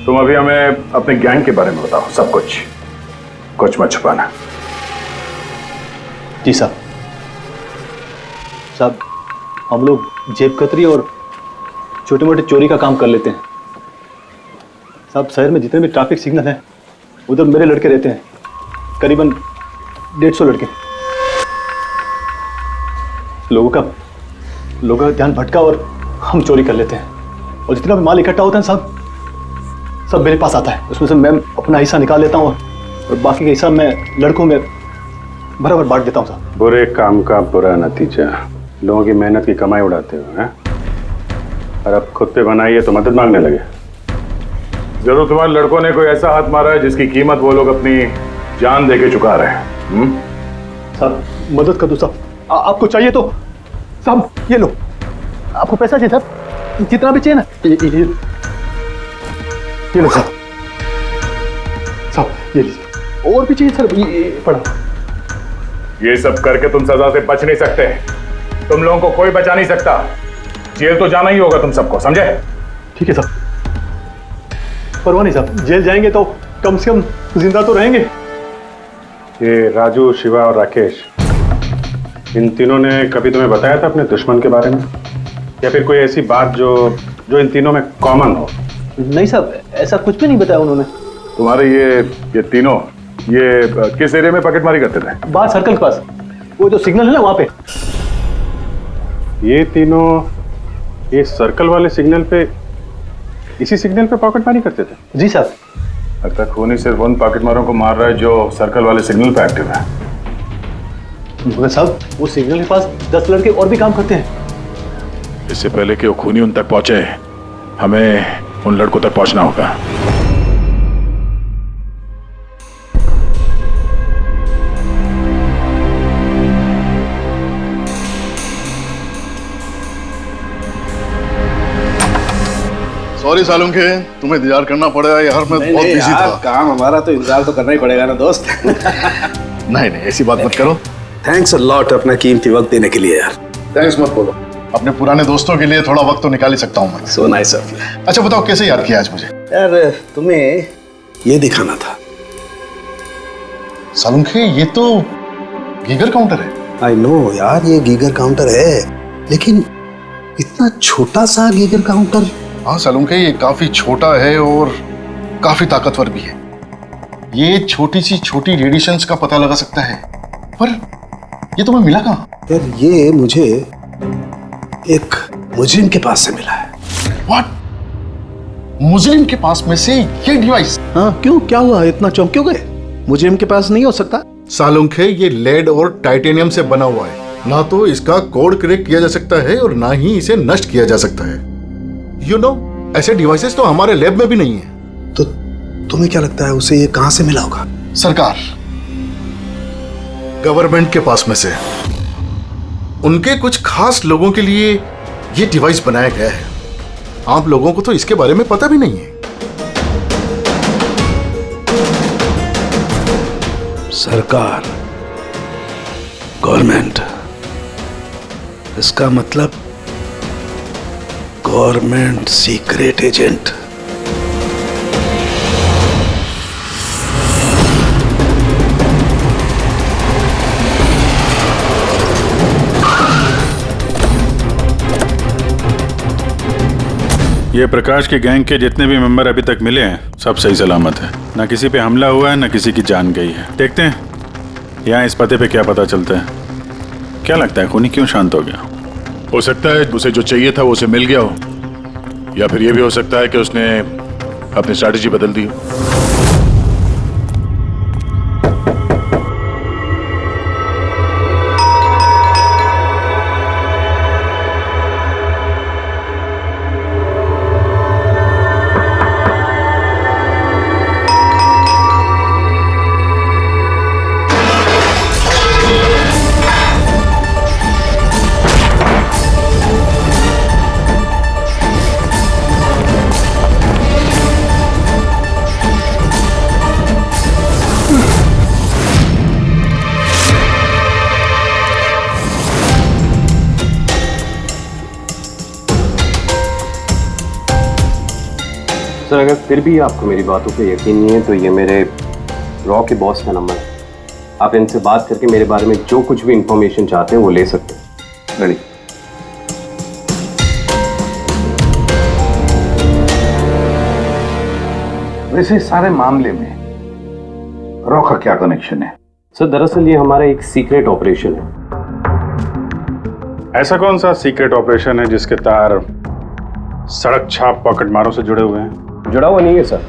तुम अभी हमें अपने गैंग के बारे में बताओ, सब कुछ मत छुपाना। जी साहब। साहब हम लोग जेब कतरी और छोटे मोटे चोरी का काम कर लेते हैं साहब। शहर में जितने भी ट्रैफिक सिग्नल हैं उधर मेरे लड़के रहते हैं, करीबन 150 लड़के। लोगों का ध्यान भटका और हम चोरी कर लेते हैं, और जितना भी माल इकट्ठा होता है साहब सब मेरे पास आता है। उसमें से मैं अपना हिस्सा निकाल लेता हूँ और बाकी का हिस्सा मैं लड़कों में बराबर बांट देता हूँ साहब। बुरे काम का बुरा नतीजा, लोगों की मेहनत की कमाई उड़ाते हो हैं, और अब खुद पे बनाई है तो मदद मांगने लगे। जरूर तुम्हारे लड़कों ने कोई ऐसा हाथ मारा है जिसकी कीमत वो लोग अपनी जान दे के चुका रहे हैं। साहब मदद कर दो साहब, आपको चाहिए तो साहब ये लो, आपको पैसा चाहिए साहब, जितना भी चाहिए ना ये लो साहब। साहब ये लीजिए, और भी चाहिए सर, ये पड़ा। ये सब करके तुम सजा से बच नहीं सकते, तुम लोगों को कोई बचा नहीं सकता। जेल तो जाना ही होगा तुम सबको, समझे? ठीक है साहब, परवाह नहीं साहब, जेल जाएंगे तो कम से कम जिंदा तो रहेंगे। ये राजू, शिवा और राकेश, इन तीनों ने कभी तुम्हें बताया था अपने दुश्मन के बारे में, या फिर कोई ऐसी बात जो इन तीनों में कॉमन हो? नहीं साहब, ऐसा कुछ भी नहीं बताया उन्होंने। तुम्हारे ये तीनों ये किस एरिया में पॉकेटमारी करते थे? बाहर सर्कल के पास, वो जो सिग्नल है ना वहां पे। ये तीनों ये सर्कल वाले सिग्नल पे, इसी सिग्नल पे पॉकेटमारी करते थे? जी साहब। लगता है खूनी सिर्फ उन पॉकेटमारों को मार रहा है जो सर्कल वाले सिग्नल पे एक्टिव है। मगर साहब वो सिग्नल के पास 10 लड़के और भी काम करते हैं। इससे पहले कि वो खूनी उन तक पहुंचे, हमें उन लड़कों तक पहुंचना होगा। सॉरी सालुंखे के, तुम्हें इंतजार करना पड़ेगा यार, मैं बहुत बिजी था। काम हमारा तो इंतजार तो करना ही पड़ेगा ना दोस्त। नहीं ऐसी बात मत करो। थैंक्स अ लॉट अपना कीमती वक्त देने के लिए यार। थैंक्स मत बोलो, अपने पुराने दोस्तों के लिए थोड़ा वक्त तो निकाल ही सकता हूँ मैं। So nice of you. अच्छा बताओ कैसे याद किया आज मुझे? यार तुम्हें ये दिखाना था। सालुंखे ये तो गीगर काउंटर है। आई नो यार, ये गीगर काउंटर है, लेकिन इतना छोटा सा गीगर काउंटर। हाँ सालुंखे, ये काफी छोटा है और काफी ताकतवर भी है। ये छोटी सी छोटी रेडिएशंस का पता लगा सकता है, पर ये तुम्हें मिला कहाँ? यार ये मुझे एक मुजरिम के पास से मिला है। व्हाट? मुजरिम के पास में से ये डिवाइस? हाँ क्यों, क्या हुआ, इतना चौंक क्यों गए? मुजरिम के पास नहीं हो सकता? सालुंखे ये लेड और टाइटेनियम से बना हुआ है, ना तो इसका कोड क्रैक किया जा सकता है और ना ही इसे नष्ट किया जा सकता है। You know, ऐसे डिवाइसेस तो हमारे लैब में भी नहीं है। तो तुम्हें क्या लगता है उसे ये कहां से मिला होगा? सरकार, गवर्नमेंट के पास में से उनके कुछ खास लोगों के लिए ये डिवाइस बनाया गया है। आम लोगों को तो इसके बारे में पता भी नहीं है। सरकार, गवर्नमेंट, इसका मतलब गवर्नमेंट सीक्रेट एजेंट। ये प्रकाश के गैंग के जितने भी मेंबर अभी तक मिले हैं सब सही सलामत है, ना किसी पे हमला हुआ है ना किसी की जान गई है। देखते हैं यहाँ इस पते पे क्या पता चलता है। क्या लगता है खूनी क्यों शांत हो गया? हो सकता है उसे जो चाहिए था वो उसे मिल गया हो, या फिर ये भी हो सकता है कि उसने अपनी स्ट्रैटेजी बदल दी हो। सर अगर फिर भी आपको मेरी बातों पे यकीन नहीं है तो ये मेरे रॉ के बॉस का नंबर है, आप इनसे बात करके मेरे बारे में जो कुछ भी इंफॉर्मेशन चाहते हैं वो ले सकते हैं। रेडी। वैसे इस सारे मामले में रॉ का क्या कनेक्शन है? सर दरअसल ये हमारा एक सीक्रेट ऑपरेशन है। ऐसा कौन सा सीक्रेट ऑपरेशन है जिसके तार सड़क छाप पॉकेट मारों से जुड़े हुए हैं? जुड़ा हुआ नहीं है सर,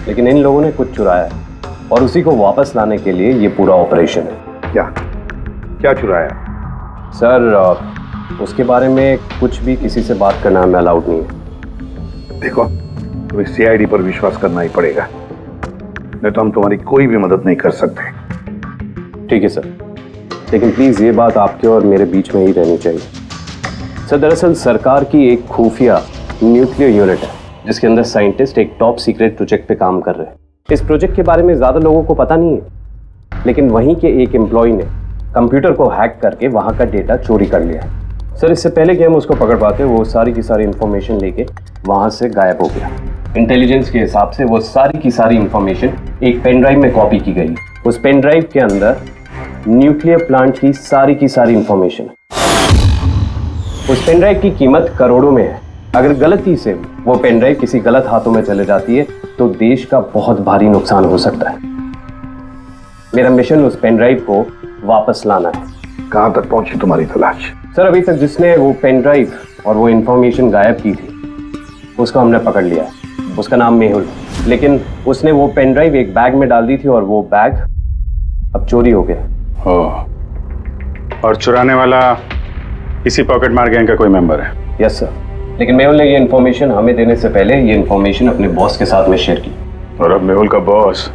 लेकिन इन लोगों ने कुछ चुराया है और उसी को वापस लाने के लिए ये पूरा ऑपरेशन है। क्या क्या चुराया? सर उसके बारे में कुछ भी किसी से बात करना हमें अलाउड नहीं है। देखो, तुम्हें सीआईडी पर विश्वास करना ही पड़ेगा, नहीं तो हम तुम्हारी कोई भी मदद नहीं कर सकते। ठीक है सर, लेकिन प्लीज ये बात आपके और मेरे बीच में ही रहनी चाहिए। सर दरअसल सरकार की एक खुफिया न्यूक्लियर यूनिट है जिसके अंदर साइंटिस्ट एक टॉप सीक्रेट प्रोजेक्ट पे काम कर रहे हैं। इस प्रोजेक्ट के बारे में ज्यादा लोगों को पता नहीं है, लेकिन वहीं के एक एम्प्लॉय ने कंप्यूटर को हैक करके वहां का डेटा चोरी कर लिया। सर इससे पहले कि हम उसको पकड़ पाते वो सारी की सारी इंफॉर्मेशन लेके वहां से गायब हो गया। इंटेलिजेंस के हिसाब से वो सारी की सारी इंफॉर्मेशन एक पेन ड्राइव में कॉपी की गई। उस पेन ड्राइव के अंदर न्यूक्लियर प्लांट की सारी इंफॉर्मेशन है। उस पेन ड्राइव की कीमत करोड़ों में है। अगर गलती से वो पेन ड्राइव किसी गलत हाथों में चले जाती है तो देश का बहुत भारी नुकसान हो सकता है। मेरा मिशन उस पेन ड्राइव को वापस लाना है। कहां तक पहुंची तुम्हारी तलाश? सर अभी तक जिसने वो पेन ड्राइव और वो इंफॉर्मेशन गायब की थी उसको हमने पकड़ लिया। उसका नाम मेहुल, लेकिन उसने वो पेन ड्राइव एक बैग में डाल दी थी और वो बैग अब चोरी हो गया। और चुराने वाला इसी पॉकेट मार गैंग का कोई मेंबर है? यस सर, लेकिन मेहुल ने ये इन्फॉर्मेशन हमें देने से पहले ये इन्फॉर्मेशन अपने बॉस के साथ में शेयर की। और अब मेहुल का बॉस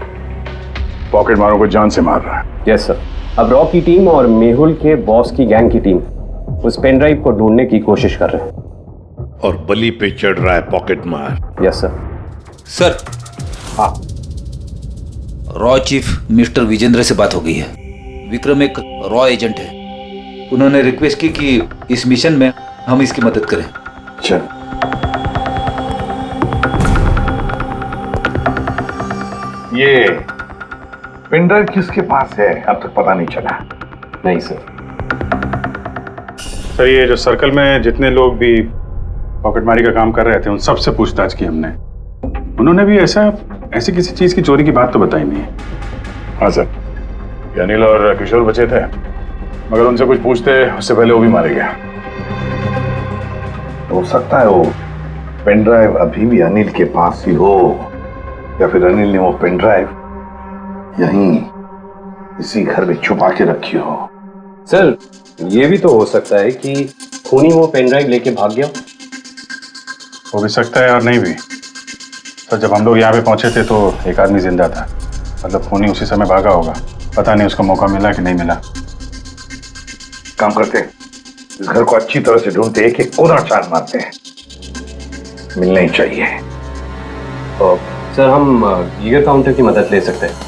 पॉकेट मारों को जान से मार रहा है। यस सर, अब रॉ की टीम और मेहुल के बॉस की गैंग की टीम उस पेन ड्राइव को ढूंढने की कोशिश कर रहे हैं। और बलि पे चढ़ रहा है पॉकेट मार। Yes sir. सर हाँ, रॉ चीफ मिस्टर विजेंद्र से बात हो गई है। विक्रम एक रॉ एजेंट है, उन्होंने रिक्वेस्ट की कि इस मिशन में हम इसकी मदद करें। चल ये पेन ड्राइव किसके पास है अब तक पता नहीं चला? नहीं सर। सर ये जो सर्कल में जितने लोग भी पॉकेटमारी का काम कर रहे थे उन सबसे पूछताछ की हमने, उन्होंने भी ऐसी किसी चीज की चोरी की बात तो बताई नहीं है। हाँ सर, ये अनिल और किशोर बचे थे, मगर उनसे कुछ पूछते उससे पहले वो भी मारे गया। हो सकता है वो पेन ड्राइव अभी भी अनिल के पास ही हो, या फिर अनिल ने वो पेन ड्राइव यहीं इसी घर में छुपा के रखी हो। सर ये भी तो हो सकता है कि खूनी वो पेन ड्राइव लेके भाग गया। हो भी सकता है और नहीं भी। सर जब हम लोग यहाँ पे पहुंचे थे तो एक आदमी जिंदा था, मतलब खूनी उसी समय भागा होगा। पता नहीं उसको मौका मिला कि नहीं मिला। काम करते हैं, इस घर को अच्छी तरह से ढूंढते, एक एक कोना चार मारते हैं, मिलना ही चाहिए। तो सर हम गीगर काउंटर की मदद ले सकते हैं।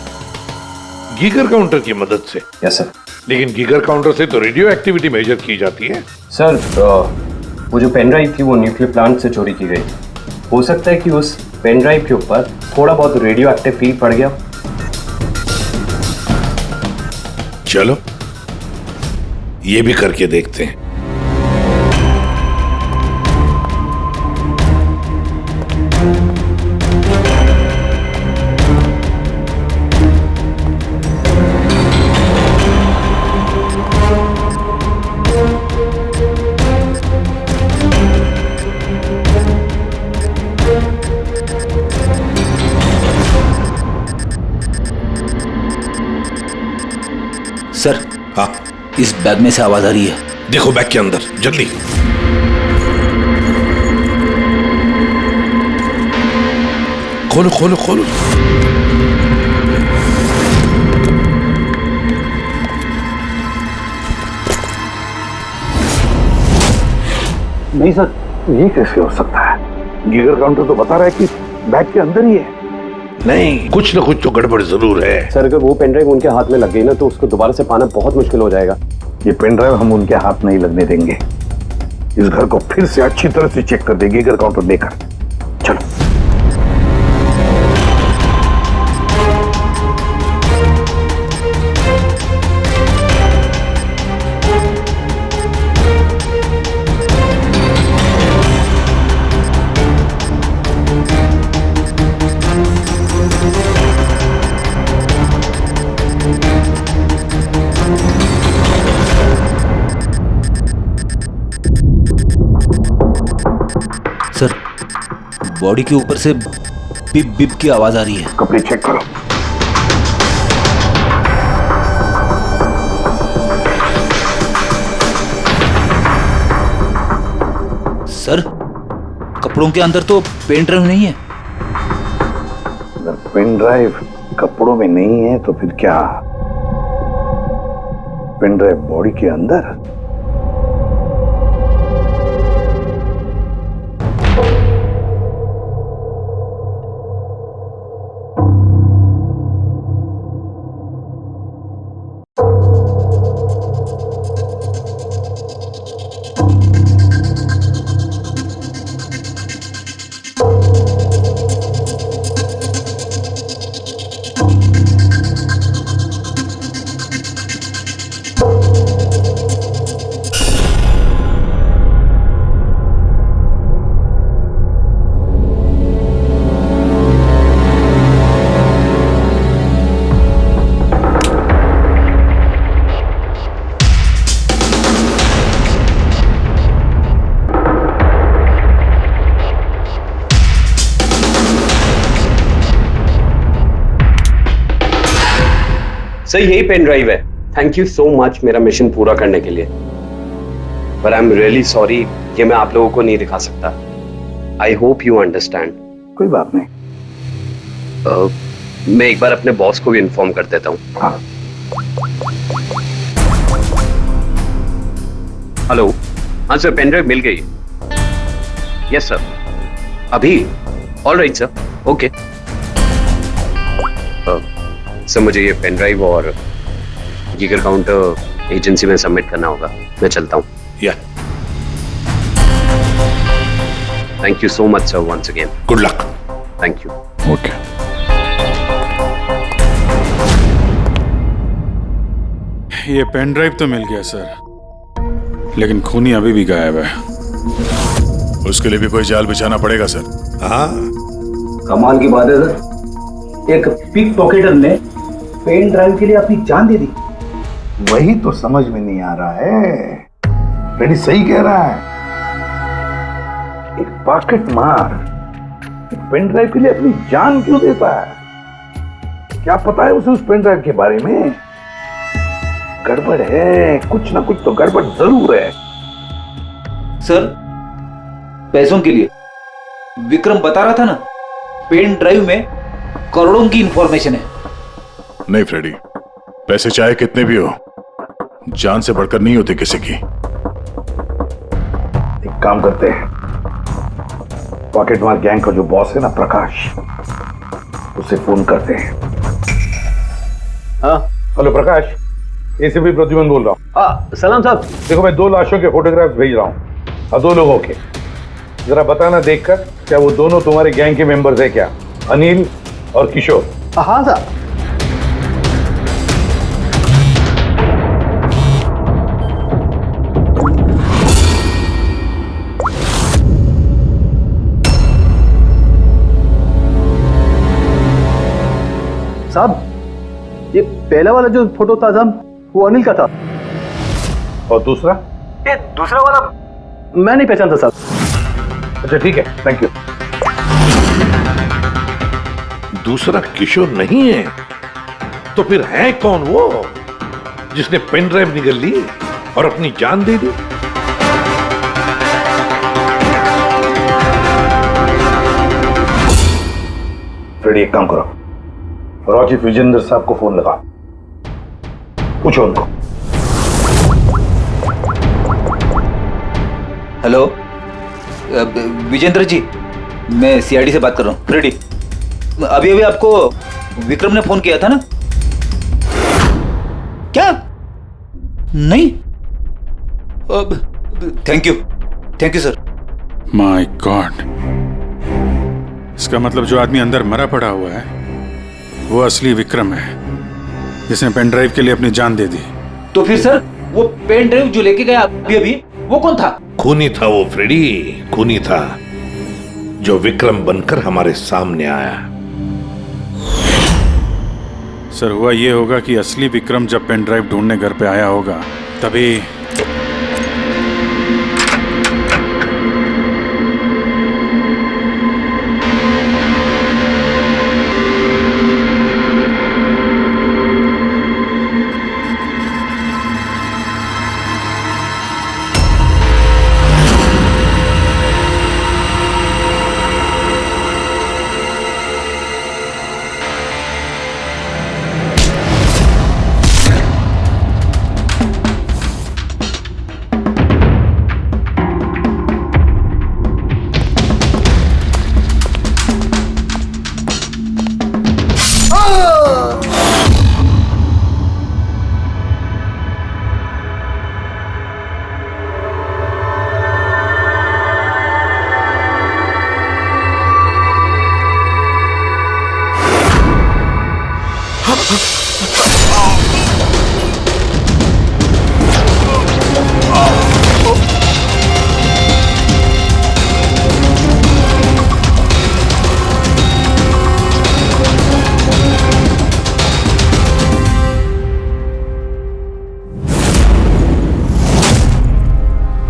गीगर काउंटर की मदद से? Yes sir. लेकिन गीगर काउंटर से तो रेडियो एक्टिविटी मेजर की जाती है। सर वो जो पेन ड्राइव थी वो न्यूक्लियर प्लांट से चोरी की गई। हो सकता है कि उस पेन ड्राइव के ऊपर थोड़ा बहुत रेडियो एक्टिव फील पड़ गया। चलो ये भी करके देखते हैं। सर हाँ, इस बैग में से आवाज आ रही है। देखो बैग के अंदर, जल्दी। खोलो खोलो खोलो। नहीं सर, ये कैसे हो सकता है? गीगर काउंटर तो बता रहा है कि बैग के अंदर ही है। नहीं, कुछ ना कुछ तो गड़बड़ जरूर है। सर अगर वो पेन ड्राइव उनके हाथ में लग गई ना तो उसको दोबारा से पाना बहुत मुश्किल हो जाएगा। ये पेन ड्राइव हम उनके हाथ नहीं लगने देंगे। इस घर को फिर से अच्छी तरह से चेक कर देंगे गीगर काउंटर लेकर। चलो। बॉडी के ऊपर से बिप बिप की आवाज आ रही है। कपड़े चेक करो। सर, कपड़ों के अंदर तो पेन ड्राइव नहीं है। अगर पेन ड्राइव कपड़ों में नहीं है तो फिर क्या? पेन ड्राइव बॉडी के अंदर? सर यही पेन ड्राइव है। थैंक यू सो मच मेरा मिशन पूरा करने के लिए, पर आई एम रियली सॉरी ये मैं आप लोगों को नहीं दिखा सकता। I hope you understand. कोई बात नहीं। मैं एक बार अपने बॉस को भी इन्फॉर्म कर देता हूँ। हाँ। हेलो, हाँ सर, पेन ड्राइव मिल गई। यस सर, अभी? All right sir, okay. Sir मुझे ये पेन ड्राइव और गीगर काउंटर एजेंसी में सबमिट करना होगा। मैं चलता हूँ। Yeah thank you so much sir once again. Good luck. Thank you. Okay. ये पेन ड्राइव तो मिल गया सर, लेकिन खूनी अभी भी गायब है। उसके लिए भी कोई जाल बिछाना पड़ेगा सर। हाँ, कमाल की बात है सर, एक पिक पॉकेटर ने पेन ड्राइव के लिए अपनी जान दे दी। वही तो समझ में नहीं आ रहा है। रेडी सही कह रहा है। एक पॉकेट मार एक पेन ड्राइव के लिए अपनी जान क्यों देता है? क्या पता है उसे उस पेन ड्राइव के बारे में? गड़बड़ है, कुछ ना कुछ तो गड़बड़ जरूर है। सर, पैसों के लिए विक्रम बता रहा था ना, पेन ड्राइव में करोड़ों की इंफॉर्मेशन है। नहीं फ्रेडी, पैसे चाहे कितने भी हो, जान से बढ़कर नहीं होते किसी की। एक काम करते हैं, पॉकेट मार गैंग का जो बॉस है ना प्रकाश, उसे फोन करते हैं। हाँ हेलो प्रकाश, एसीपी प्रद्युमन बोल रहा हूँ। हाँ सलाम साहब। देखो मैं 2 लाशों के फोटोग्राफ्स भेज रहा हूँ और 2 लोगों के। जरा बताना देखकर क्या वो दोनों तुम्हारे गैंग के मेंबर्स है क्या? अनिल और किशोर। हाँ साहब। साहब ये पहला वाला जो फोटो था साहब, वो अनिल का था। और दूसरा? ये दूसरा वाला मैं नहीं पहचानता साहब। अच्छा ठीक है, थैंक यू। दूसरा किशोर नहीं है तो फिर है कौन वो जिसने पेन ड्राइव निगल ली और अपनी जान दे दी? फ्रेडी एक काम करो, रॉकी विजेंद्र साहब को फोन लगा, पूछो उनको। हेलो विजेंद्र जी, मैं सीआईडी से बात कर रहा हूँ। फ्रेडी, अभी अभी आपको विक्रम ने फोन किया था ना? क्या? नहीं? Thank you sir. My God, इसका मतलब जो आदमी अंदर मरा पड़ा हुआ है वो असली विक्रम है, जिसने पेन ड्राइव के लिए अपनी जान दे दी। तो फिर सर वो पेन ड्राइव जो लेके गया अभी अभी, वो कौन था? खूनी था वो फ्रेडी, खूनी था जो विक्रम बनकर हमारे सामने आया। सर हुआ ये होगा कि असली विक्रम जब पेन ड्राइव ढूंढने घर पे आया होगा तभी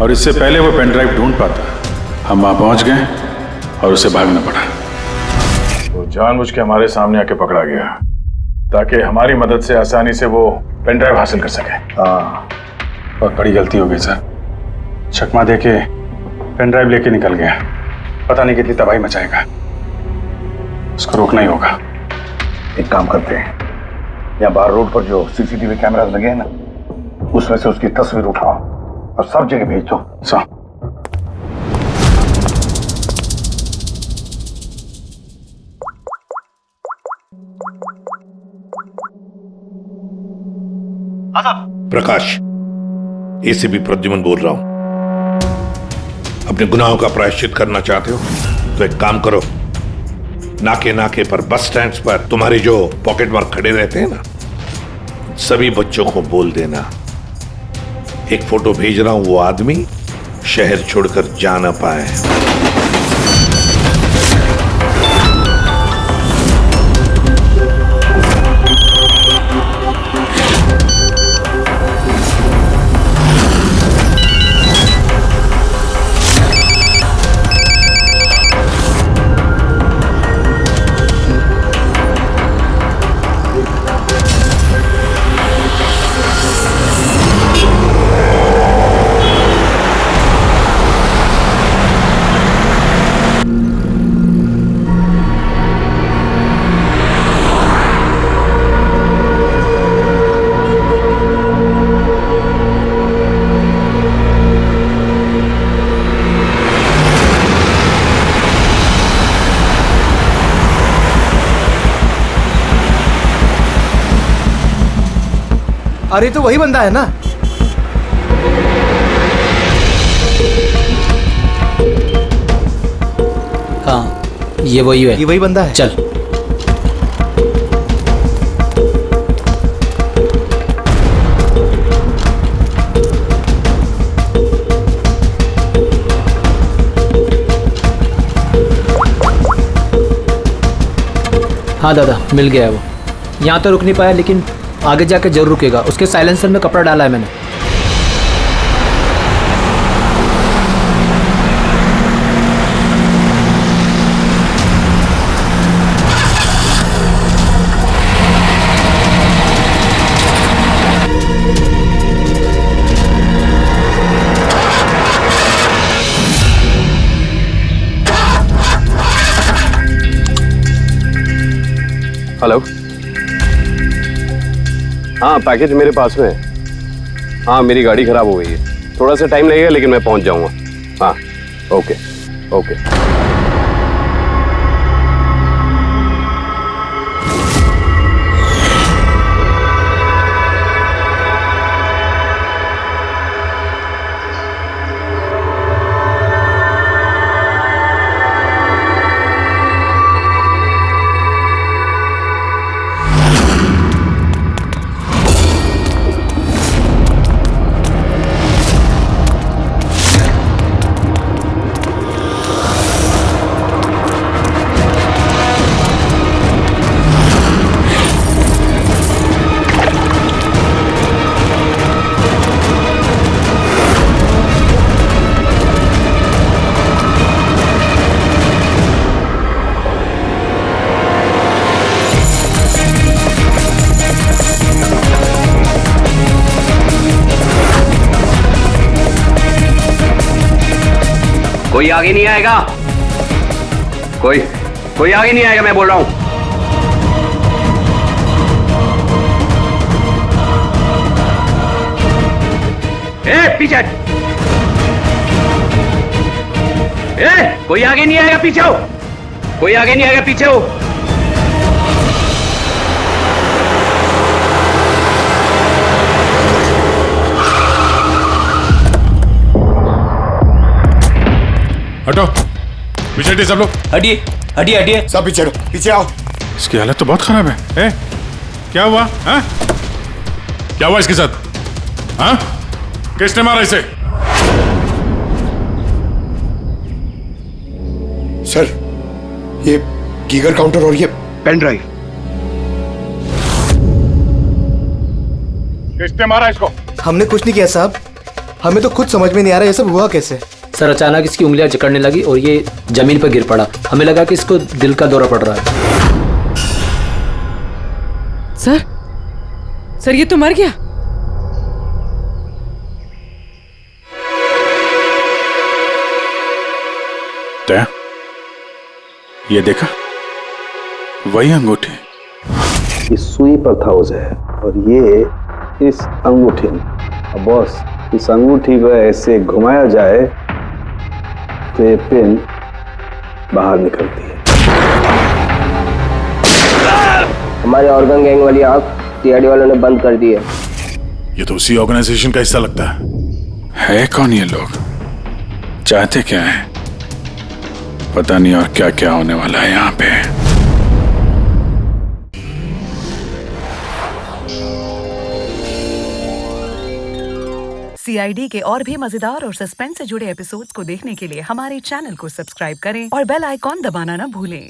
और इससे पहले वो पेन ड्राइव ढूंढ पाता, हम वहां पहुंच गए और उसे भागना पड़ा। वो जानबूझ के हमारे सामने आके पकड़ा गया ताकि हमारी मदद से आसानी से वो पेन ड्राइव हासिल कर सके। हाँ, बहुत बड़ी गलती हो गई सर। चकमा दे के पेन ड्राइव लेके निकल गया, पता नहीं कितनी तबाही मचाएगा। उसको रोकना ही होगा। एक काम करते हैं, यहाँ बार रोड पर जो सीसीटीवी कैमरास लगे हैं ना, उसमें से उसकी तस्वीर उठाओ और सब जगह भेज दो। सर प्रकाश, एसीपी प्रद्युमन बोल रहा हूं। अपने गुनाहों का प्रायश्चित करना चाहते हो तो एक काम करो, नाके नाके पर, बस स्टैंड्स पर तुम्हारे जो पॉकेट मार खड़े रहते हैं ना, सभी बच्चों को बोल देना एक फोटो भेज रहा हूं, वो आदमी शहर छोड़कर जा ना पाए। अरे तो वही बंदा है ना? हाँ, ये वही है। ये वही बंदा है। चल। हाँ दादा, मिल गया है वो। यहाँ तो रुक नहीं पाया, लेकिन आगे जाके जरूर रुकेगा। उसके साइलेंसर में कपड़ा डाला है मैंने। हेलो, हाँ पैकेज मेरे पास में है। हाँ, मेरी गाड़ी खराब हो गई है, थोड़ा सा टाइम लगेगा लेकिन मैं पहुंच जाऊंगा। हाँ, ओके ओके। कोई आगे नहीं आएगा, कोई आगे नहीं आएगा, मैं बोल रहा हूं। पीछे, कोई आगे नहीं आएगा, पीछे हो। कोई आगे नहीं आएगा, पीछे हो। हटो, पीछे हटिए सब लोग। हटिए हटिए हटिए, सब पीछे हटो, पीछे आओ। इसकी हालत तो बहुत खराब है। क्या हुआ? हाँ? क्या हुआ इसके साथ? हाँ? किसने मारा इसे? सर, ये गीगर काउंटर और ये पेन ड्राइव। किसने मारा इसको? हमने कुछ नहीं किया साहब, हमें तो खुद समझ में नहीं आ रहा ये सब हुआ कैसे। सर अचानक इसकी उंगलियां जकड़ने लगी और ये जमीन पर गिर पड़ा। हमें लगा कि इसको दिल का दौरा पड़ रहा है। सर ये तो मर गया। तय, ये देखा, वही अंगूठी। इस सुई पर था उसे और ये इस अंगूठी में। अब बॉस, इस अंगूठी को ऐसे घुमाया जाए तो ये पिन बाहर निकलती है। हमारे ऑर्गन गैंग वाली आंख सीआईडी वालों ने बंद कर दी है। ये तो उसी ऑर्गेनाइजेशन का हिस्सा लगता है कौन ये लोग? चाहते क्या है? पता नहीं और क्या क्या होने वाला है यहाँ पे। सीआईडी के और भी मजेदार और सस्पेंस से जुड़े एपिसोड्स को देखने के लिए हमारे चैनल को सब्सक्राइब करें और बेल आइकॉन दबाना न भूलें।